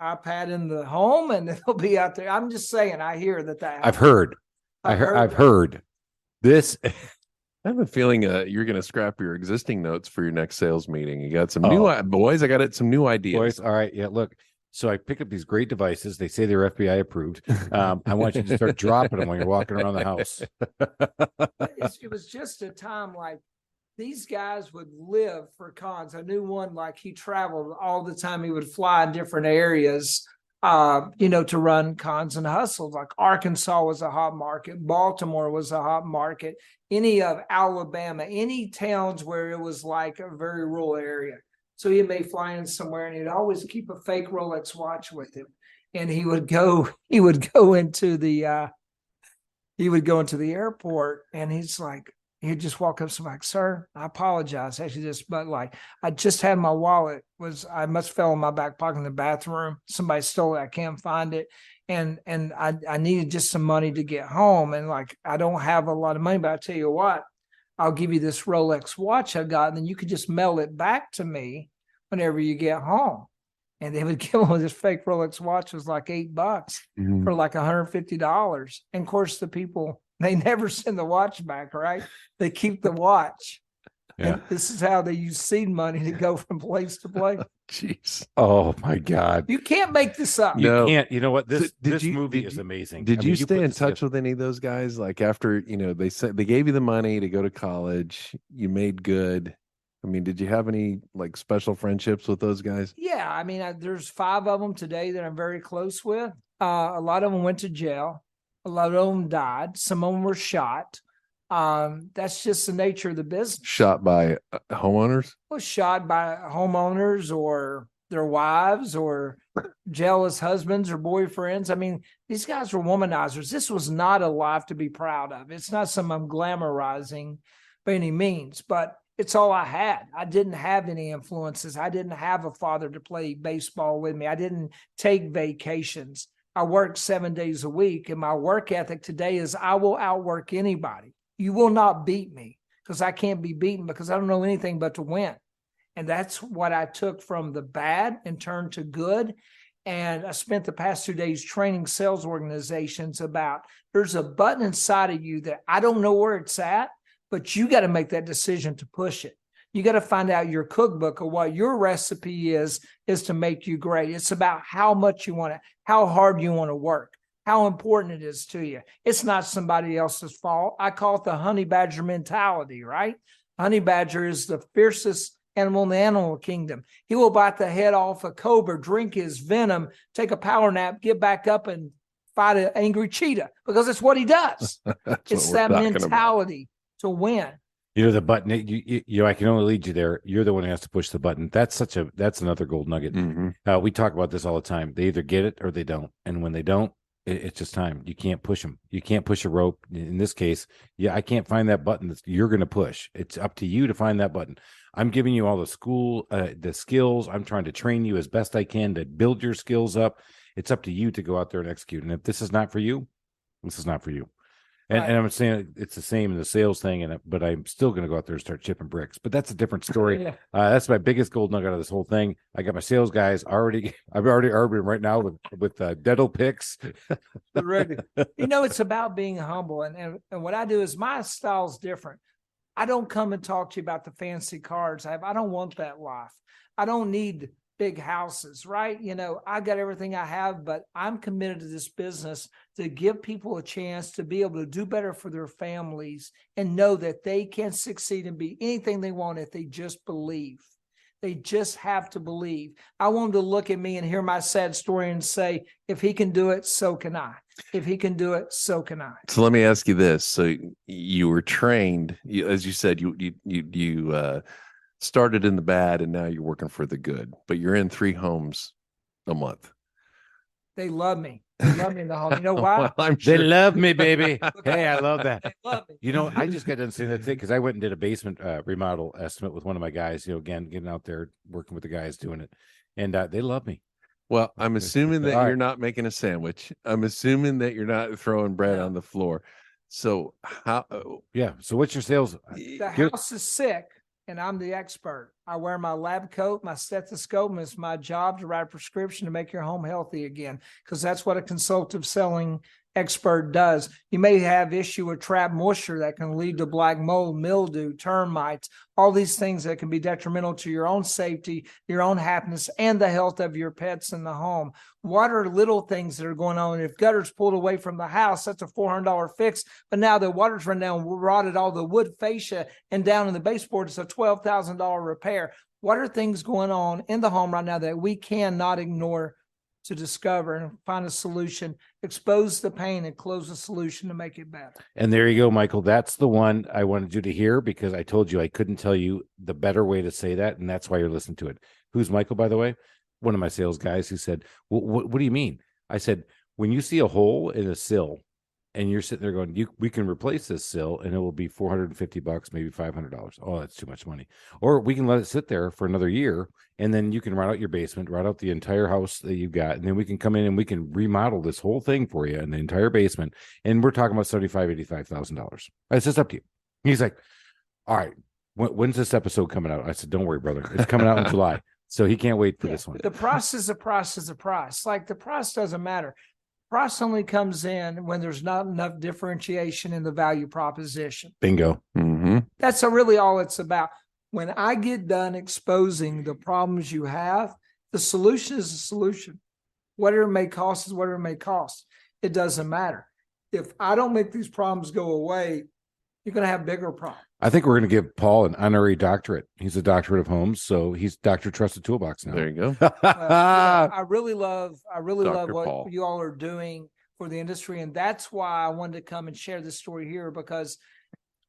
iPad in the home, and they'll be out there. I'm just saying. I hear that. I've heard this. I have a feeling you're going to scrap your existing notes for your next sales meeting. You got some new boys. I got some new ideas. Boys, all right. Yeah, look. So I picked up these great devices. They say they're FBI approved. I want you to start dropping them when you're walking around the house. It was just a time like these guys would live for cons. I knew one, like he traveled all the time. He would fly in different areas, to run cons and hustles. Like Arkansas was a hot market. Baltimore was a hot market. Any of Alabama, any towns where it was like a very rural area. So he may fly in somewhere, and he'd always keep a fake Rolex watch with him. And he would go into the airport, and he'd just walk up to somebody like, sir, I apologize. Actually, I just had my wallet. I must fell in my back pocket in the bathroom. Somebody stole it. I can't find it. And I needed just some money to get home. And I don't have a lot of money, but I tell you what, I'll give you this Rolex watch I got, and then you could just mail it back to me whenever you get home. And they would give him this fake Rolex watch. It was like $8 for like $150. And of course, the people, they never send the watch back, right? They keep the watch. Yeah. And this is how they use seed money to go from place to place. Jeez. Oh my God. You can't make this up. You can't. You know what? This movie is amazing. Did you stay in touch with any of those guys? Like after, they said they gave you the money to go to college, you made good. I mean, did you have any special friendships with those guys? Yeah. I mean, there's 5 of them today that I'm very close with. A lot of them went to jail. A lot of them died. Some of them were shot. That's just the nature of the business. Shot by homeowners? Well, shot by homeowners or their wives or jealous husbands or boyfriends. I mean, these guys were womanizers. This was not a life to be proud of. It's not something I'm glamorizing by any means, but it's all I had. I didn't have any influences. I didn't have a father to play baseball with me. I didn't take vacations. I worked 7 days a week, and my work ethic today is I will outwork anybody. You will not beat me, because I can't be beaten, because I don't know anything but to win. And that's what I took from the bad and turned to good. And I spent the past 2 days training sales organizations about there's a button inside of you that I don't know where it's at, but you got to make that decision to push it. You got to find out your cookbook of what your recipe is to make you great. It's about how much you want to, how hard you want to work, how important it is to you. It's not somebody else's fault. I call it the honey badger mentality, right? Honey badger is the fiercest animal in the animal kingdom. He will bite the head off a cobra, drink his venom, take a power nap, get back up and fight an angry cheetah, because it's what he does. It's that mentality to win. The button, I can only lead you there. You're the one who has to push the button. That's another gold nugget. Mm-hmm. We talk about this all the time. They either get it or they don't. And when they don't, it's just time. You can't push them. You can't push a rope. In this case, I can't find that button that you're going to push. It's up to you to find that button. I'm giving you all the skills. I'm trying to train you as best I can to build your skills up. It's up to you to go out there and execute. And if this is not for you, this is not for you. And, Right. and I'm saying it's the same in the sales thing, but I'm still going to go out there and start chipping bricks. But that's a different story. Yeah. That's my biggest gold nugget of this whole thing. I got my sales guys already. I'm already arguing right now with dental picks. Ready. It's about being humble. And what I do is my style's different. I don't come and talk to you about the fancy cars. I don't want that life. I don't need big houses, right? I got everything I have, but I'm committed to this business to give people a chance to be able to do better for their families and know that they can succeed and be anything they want if they just believe. They just have to believe. I want them to look at me and hear my sad story and say, if he can do it, so can I. If he can do it, so can I. So let me ask you this. So you were trained, as you said, you started in the bad and now you're working for the good, but you're in 3 homes a month. They love me. They love me in the home. You know why? Well, I'm They sure. love me, baby. Hey, I love that. They love me. I just got done saying that thing because I went and did a basement remodel estimate with one of my guys. Again, getting out there, working with the guys doing it, and they love me. Well, I'm assuming that All right. you're not making a sandwich. I'm assuming that you're not throwing bread No. on the floor. So how? Yeah. So what's your sales? The house is sick, and I'm the expert. I wear my lab coat, my stethoscope, and it's my job to write a prescription to make your home healthy again, because that's what a consultative selling expert does. You may have issue with trap moisture that can lead to black mold, mildew, termites, all these things that can be detrimental to your own safety, your own happiness, and the health of your pets in the home. What are little things that are going on? If gutters pulled away from the house, that's a $400 fix. But now the water's run down, rotted all the wood fascia, and down in the baseboard, it's a $12,000 repair. What are things going on in the home right now that we cannot ignore to discover and find a solution, expose the pain, and close the solution to make it better? And there you go, Michael. That's the one I wanted you to hear because I told you I couldn't tell you the better way to say that, and that's why you're listening to it. Who's Michael, by the way? One of my sales guys who said, what do you mean? I said, when you see a hole in a sill and you're sitting there going, we can replace this sill and it will be $450, maybe $500. Oh, that's too much money. Or we can let it sit there for another year and then you can rot out your basement, rot out the entire house that you've got. And then we can come in and we can remodel this whole thing for you in the entire basement. And we're talking about $75,000, $85,000. It's just up to you. He's like, all right, when's this episode coming out? I said, don't worry, brother. It's coming out in July. So he can't wait for this one. The price is a price is a price. Like the price doesn't matter. Price only comes in when there's not enough differentiation in the value proposition. Bingo. Mm-hmm. That's really all it's about. When I get done exposing the problems you have, the solution is the solution. Whatever it may cost is whatever it may cost. It doesn't matter. If I don't make these problems go away, you're going to have bigger problems. I think we're going to give Paul an honorary doctorate. He's a doctorate of homes, so he's Dr. Trusted Toolbox now. There you go. I really love Dr. what Paul. you all are doing for the industry. And that's why I wanted to come and share this story here, because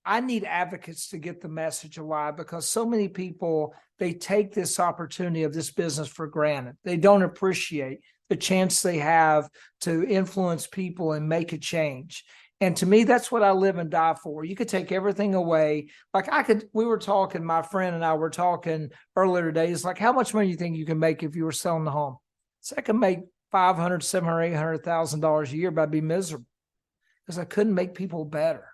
I need advocates to get the message alive, because so many people, they take this opportunity of this business for granted. They don't appreciate the chance they have to influence people and make a change. And to me, that's what I live and die for. You could take everything away. Like we were talking, my friend and I were talking earlier today. It's like, how much money do you think you can make if you were selling the home? So I can make $500,000, $700,000, $800,000 a year, but I'd be miserable because I couldn't make people better.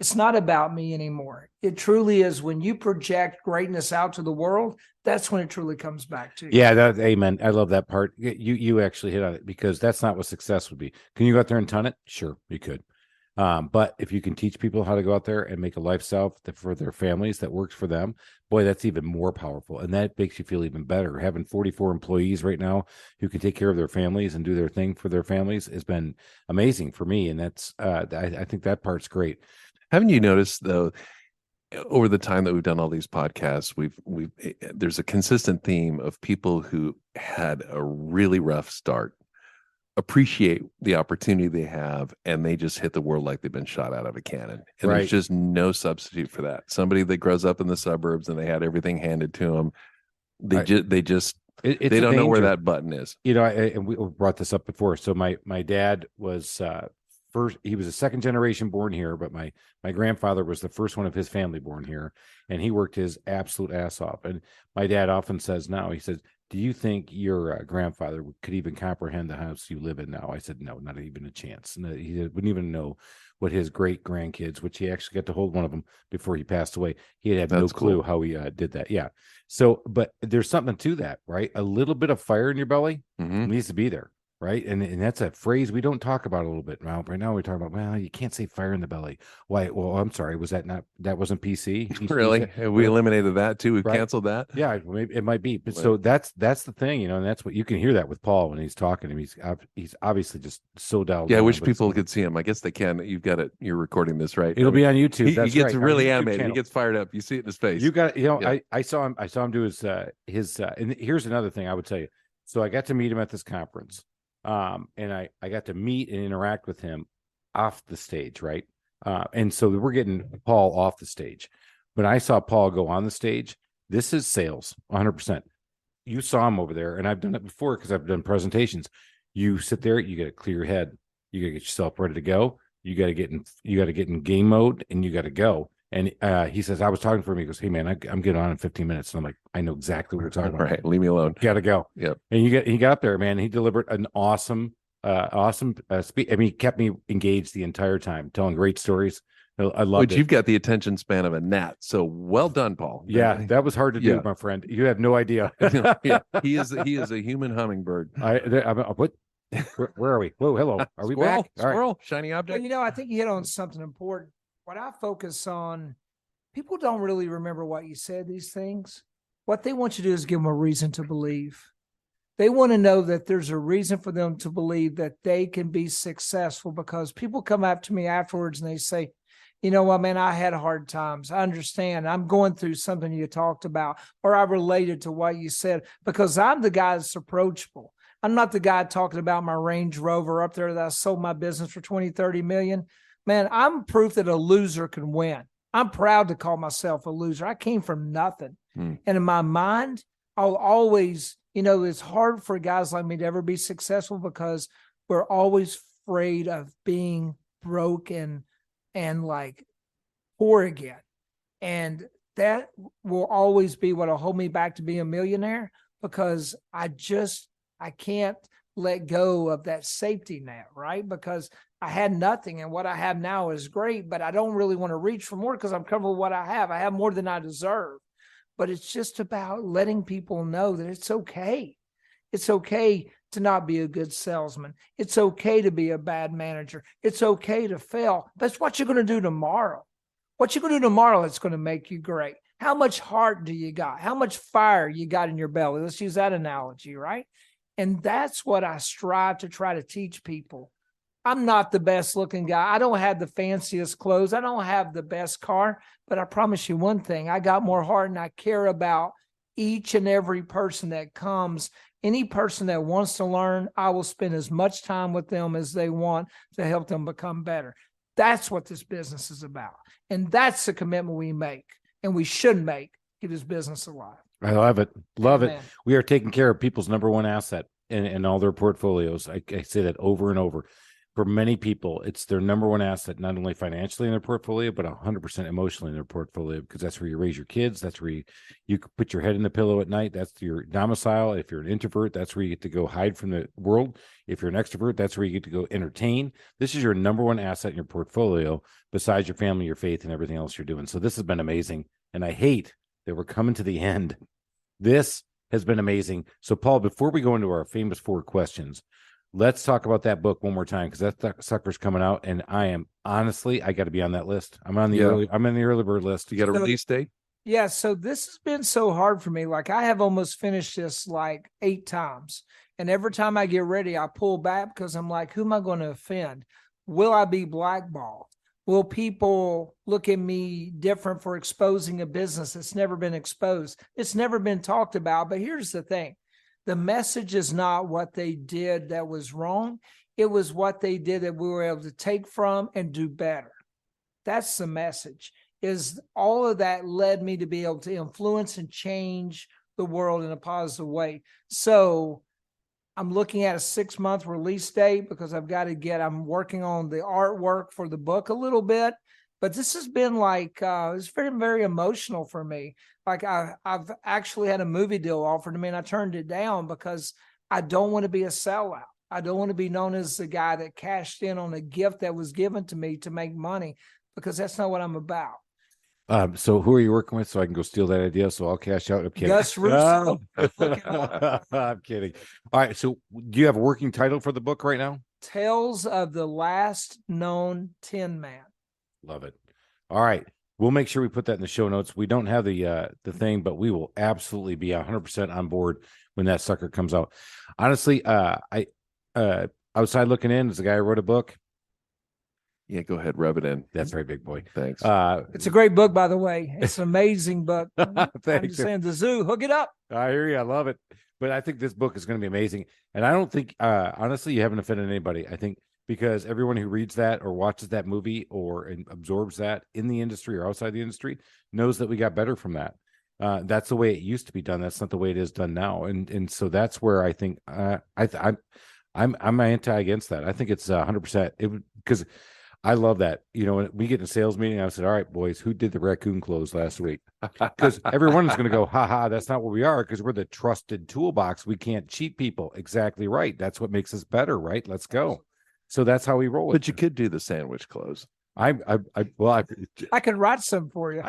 It's not about me anymore. It truly is. When you project greatness out to the world, that's when it truly comes back to you. Yeah, amen. I love that part. You actually hit on it, because that's not what success would be. Can you go out there and ton it? Sure, you could. But if you can teach people how to go out there and make a lifestyle for their families that works for them, boy, that's even more powerful. And that makes you feel even better. Having 44 employees right now who can take care of their families and do their thing for their families has been amazing for me. And that's, I think that part's great. Haven't you noticed, though, over the time that we've done all these podcasts, there's a consistent theme of people who had a really rough start appreciate the opportunity they have, and they just hit the world like they've been shot out of a cannon. And Right. There's just no substitute for that. Somebody that grows up in the suburbs and they had everything handed to them, they It's they a don't know where danger. that button is. And we brought this up before. So my dad was first. He was a second generation born here, but my grandfather was the first one of his family born here, and he worked his absolute ass off. And my dad often says now, he says, do you think your grandfather could even comprehend the house you live in now? I said, no, not even a chance. No, he wouldn't even know what his great grandkids, which he actually got to hold one of them before he passed away. He had no clue how he did that. Yeah. So, but there's something to that, right? A little bit of fire in your belly needs to be there. Right. And that's a phrase we don't talk about a little bit now. Right now we're talking about, well, you can't say fire in the belly. Why? Well, I'm sorry. Was that wasn't PC? Really? We eliminated that too. We canceled that. Yeah, maybe it might be. But so that's the thing, and that's what you can hear that with Paul when he's talking to him. He's obviously just so dialed. Yeah, I wish people could see him. I guess they can. You've got it. You're recording this, right? It'll be on YouTube. He gets really animated. Channel. He gets fired up. You see it in his face. You got, I saw him do his and here's another thing I would tell you. So I got to meet him at this conference. And I got to meet and interact with him off the stage, right? And so we're getting Paul off the stage. When I saw Paul go on the stage, this is sales, 100%. You saw him over there, and I've done it before because I've done presentations. You sit there, you got to clear your head, you got to get yourself ready to go. You got to get in game mode, and you got to go. And he says, I was talking for him. He goes, hey, man, I'm getting on in 15 minutes. And I'm like, I know exactly what you're talking about. Right. Leave me alone. Got to go. Yep. And he got up there, man. He delivered an awesome speech. I mean, he kept me engaged the entire time, telling great stories. I loved it. You've got the attention span of a gnat. So well done, Paul. Yeah, that was hard to do, my friend. You have no idea. Yeah. He is a human hummingbird. What? Where are we? Whoa, hello. Are we back? Squirrel, right. Shiny object. Well, I think you hit on something important. What I focus on, people don't really remember what you said, these things. What they want you to do is give them a reason to believe. They want to know that there's a reason for them to believe that they can be successful, because people come up to me afterwards and they say, you know what, man, I had hard times. I understand. I'm going through something you talked about, or I related to what you said, because I'm the guy that's approachable. I'm not the guy talking about my Range Rover up there that I sold my business for 20, 30 million. Man, I'm proof that a loser can win. I'm proud to call myself a loser. I came from nothing. And in my mind, I'll always, it's hard for guys like me to ever be successful because we're always afraid of being broke and like poor again. And that will always be what will hold me back to being a millionaire, because I can't let go of that safety net, right? Because I had nothing, and what I have now is great, but I don't really want to reach for more because I'm comfortable with what I have. I have more than I deserve. But it's just about letting people know that it's okay. It's okay to not be a good salesman. It's okay to be a bad manager. It's okay to fail. That's what you're going to do tomorrow. What you're going to do tomorrow is going to make you great. How much heart do you got? How much fire you got in your belly? Let's use that analogy, right? And that's what I strive to try to teach people. I'm not the best looking guy. I don't have the fanciest clothes. I don't have the best car, but I promise you one thing, I got more heart, and I care about each and every person that comes. Any person that wants to learn, I will spend as much time with them as they want to help them become better. That's what this business is about. And that's the commitment we make, and we should make, keep this business alive. I love it. Love Amen. it. We are taking care of people's number one asset in all their portfolios. I say that over and over. For many people, it's their number one asset, not only financially in their portfolio, but 100% emotionally in their portfolio, because that's where you raise your kids. That's where you put your head in the pillow at night. That's your domicile. If you're an introvert, that's where you get to go hide from the world. If you're an extrovert, that's where you get to go entertain. This is your number one asset in your portfolio, besides your family, your faith, and everything else you're doing. So this has been amazing. And I hate that we're coming to the end. This has been amazing. So Paul, before we go into our famous 4 questions, let's talk about that book one more time, because that sucker's coming out, and I got to be on that list. I'm on the early bird list. You got a release date? Yeah. So this has been so hard for me. Like, I have almost finished this like 8 times. And every time I get ready, I pull back because I'm like, who am I going to offend? Will I be blackballed? Will people look at me different for exposing a business that's never been exposed? It's never been talked about. But here's the thing. The message is not what they did that was wrong. It was what they did that we were able to take from and do better. That's the message. Is all of that led me to be able to influence and change the world in a positive way. So I'm looking at a 6-month release date, because I'm working on the artwork for the book a little bit. But this has been like, it's very, very emotional for me. Like I've actually had a movie deal offered to me and I turned it down because I don't want to be a sellout. I don't want to be known as the guy that cashed in on a gift that was given to me to make money, because that's not what I'm about. So who are you working with so I can go steal that idea? So I'll cash out. I'm kidding. Gus Russo. I'm kidding. All right. So do you have a working title for the book right now? Tales of the Last Known Tin Man. Love it. All right. We'll make sure we put that in the show notes. We don't have the thing, but we will absolutely be 100% on board when that sucker comes out. Honestly, outside looking in, there's a guy who wrote a book. Yeah, go ahead, rub it in. That's right, big boy. Thanks. It's a great book, by the way. It's an amazing book. I'm Thanks. just saying, the zoo, hook it up. I hear you. I love it. But I think this book is going to be amazing. And I don't think, honestly, you haven't offended anybody. I think because everyone who reads that or watches that movie or absorbs that in the industry or outside the industry knows that we got better from that. That's the way it used to be done. That's not the way it is done now. And so that's where I think I'm anti against that. I think it's 100%. Because I love that. You know, when we get in a sales meeting, I said, all right, boys, who did the raccoon clothes last week? Because everyone is going to go, ha, that's not what we are, because we're the trusted toolbox. We can't cheat people. Exactly right. That's what makes us better, right? Let's go. So that's how we roll it. But you could do the sandwich clothes. I can write some for you.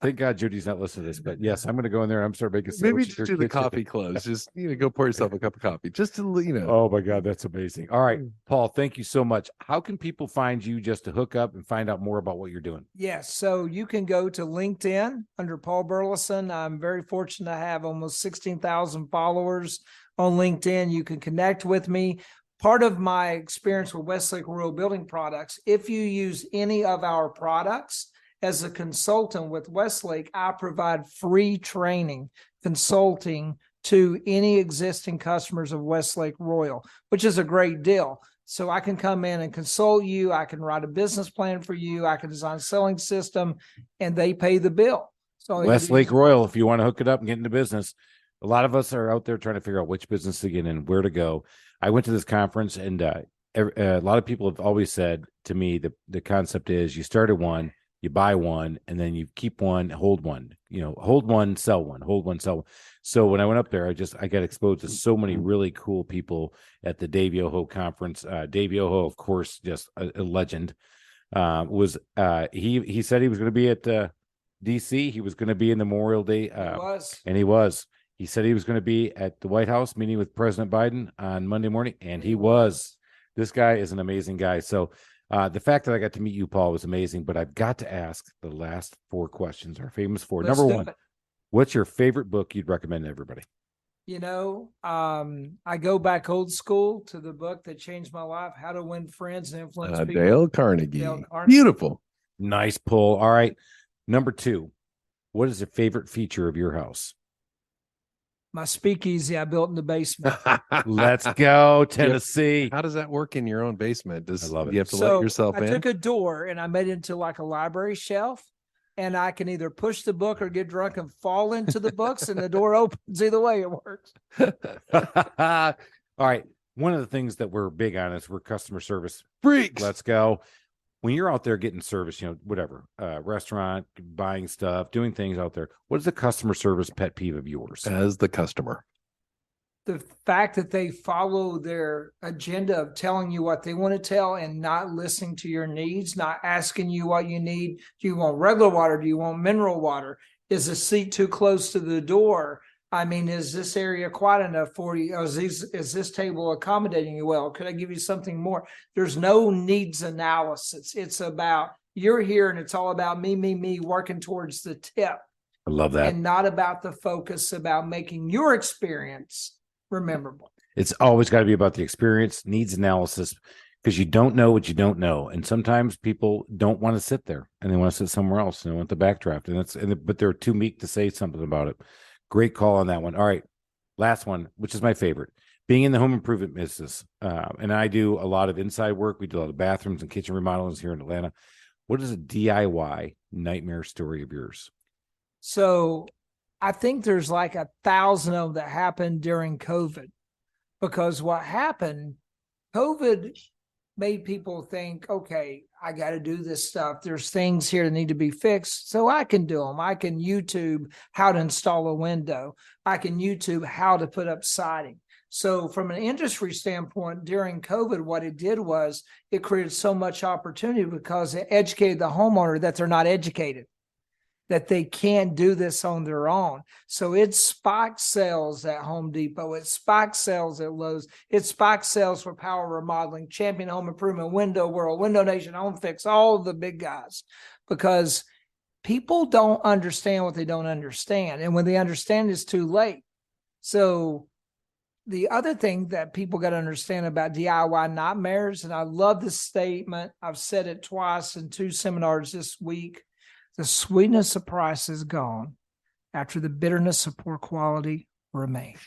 Thank God Judy's not listening to this, but yes, I'm going to go in there and I'm start making. Maybe just do the coffee clothes. Just go pour yourself a cup of coffee. Just to Oh my God, that's amazing. All right, Paul, thank you so much. How can people find you just to hook up and find out more about what you're doing? Yes, so you can go to LinkedIn under Paul Burleson. I'm very fortunate to have almost 16,000 followers on LinkedIn. You can connect with me. Part of my experience with Westlake Royal Building Products, if you use any of our products as a consultant with Westlake, I provide free training, consulting to any existing customers of Westlake Royal, which is a great deal. So I can come in and consult you. I can write a business plan for you. I can design a selling system, and they pay the bill. So Westlake Royal, if you want to hook it up and get into business, a lot of us are out there trying to figure out which business to get in, where to go. I went to this conference, and a lot of people have always said to me the concept is you start at one, you buy one, and then you keep one, hold one. Hold one, sell one, hold one, sell one. So when I went up there, I got exposed to so many really cool people at the Dave Yoho conference. Dave Yoho, of course, just a legend. He said he was going to be at DC. He was going to be in the Memorial Day. He was. He said he was going to be at the White House meeting with President Biden on Monday morning, and he was. This guy is an amazing guy. So the fact that I got to meet you, Paul, was amazing, but I've got to ask the last 4 questions, our famous 4. Number 1, what's your favorite book you'd recommend to everybody? I go back old school to the book that changed my life, How to Win Friends and Influence People. Dale Carnegie. Beautiful. Nice pull. All right. Number 2, what is your favorite feature of your house? My speakeasy I built in the basement. Let's go, Tennessee. How does that work in your own basement? I love it. You have to let yourself in? I took a door and I made it into like a library shelf, and I can either push the book or get drunk and fall into the books, and the door opens. Either way, it works. All right. One of the things that we're big on is we're customer service freaks. Let's go. When you're out there getting service, whatever, restaurant, buying stuff, doing things out there, what is the customer service pet peeve of yours? As the customer. The fact that they follow their agenda of telling you what they want to tell and not listening to your needs, not asking you what you need. Do you want regular water? Do you want mineral water? Is the seat too close to the door? I mean, is this area quiet enough for you? Is this table accommodating you well? Could I give you something more? There's no needs analysis. It's about you're here and it's all about me, working towards the tip. I love that. And not about the focus about making your experience rememberable. It's always got to be about the experience, needs analysis, because you don't know what you don't know. And sometimes people don't want to sit there and they want to sit somewhere else and they want the backdraft. But they're too meek to say something about it. Great call on that one. All right. Last one, which is my favorite. Being in the home improvement business. And I do a lot of inside work. We do a lot of bathrooms and kitchen remodelings here in Atlanta. What is a DIY nightmare story of yours? So I think there's like 1,000 of them that happened during COVID. Because what happened, COVID made people think, okay, I got to do this stuff. There's things here that need to be fixed, so I can do them. I can YouTube how to install a window. I can YouTube how to put up siding. So from an industry standpoint, during COVID, what it did was it created so much opportunity because it educated the homeowner that they're not educated, that they can't do this on their own. So it spiked sales at Home Depot. It spiked sales at Lowe's. It spiked sales for Powell Remodeling, Champion Home Improvement, Window World, Window Nation, Home Fix, all the big guys, because people don't understand what they don't understand. And when they understand, it's too late. So the other thing that people got to understand about DIY nightmares, and I love this statement, I've said it twice in 2 seminars this week, the sweetness of price is gone after the bitterness of poor quality remains.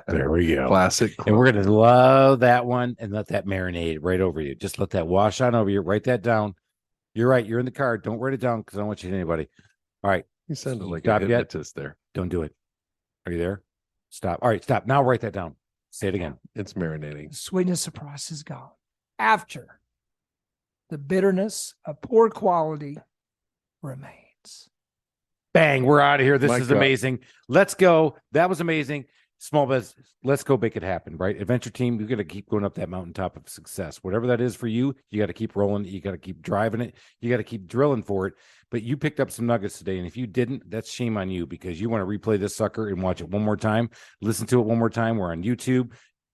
There we go. Classic. And we're going to love that one and let that marinate right over you. Just let that wash on over you. Write that down. You're right. You're in the car. Don't write it down because I don't want you to anybody. All right. You sounded like Stop a hypnotist there. Don't do it. Are you there? Stop. All right. Stop. Now write that down. Say it again. It's marinating. The sweetness of price is gone after the bitterness of poor quality remains. Bang. We're out of here. This Mic is drop. amazing. Let's go. That was amazing. Small business. Let's go make it happen, right? Adventure team, you got to keep going up that mountaintop of success. Whatever that is for you, you got to keep rolling. You got to keep driving it. You got to keep drilling for it. But you picked up some nuggets today. And if you didn't, that's shame on you because you want to replay this sucker and watch it one more time. Listen to it one more time. We're on YouTube.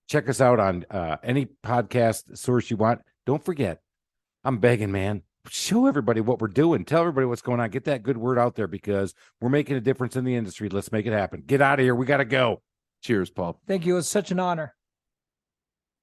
Check us out on any podcast source you want. Don't forget, I'm begging, man. Show everybody what we're doing. Tell everybody what's going on. Get that good word out there because we're making a difference in the industry. Let's make it happen. Get out of here. We got to go. Cheers, Paul. Thank you. It was such an honor.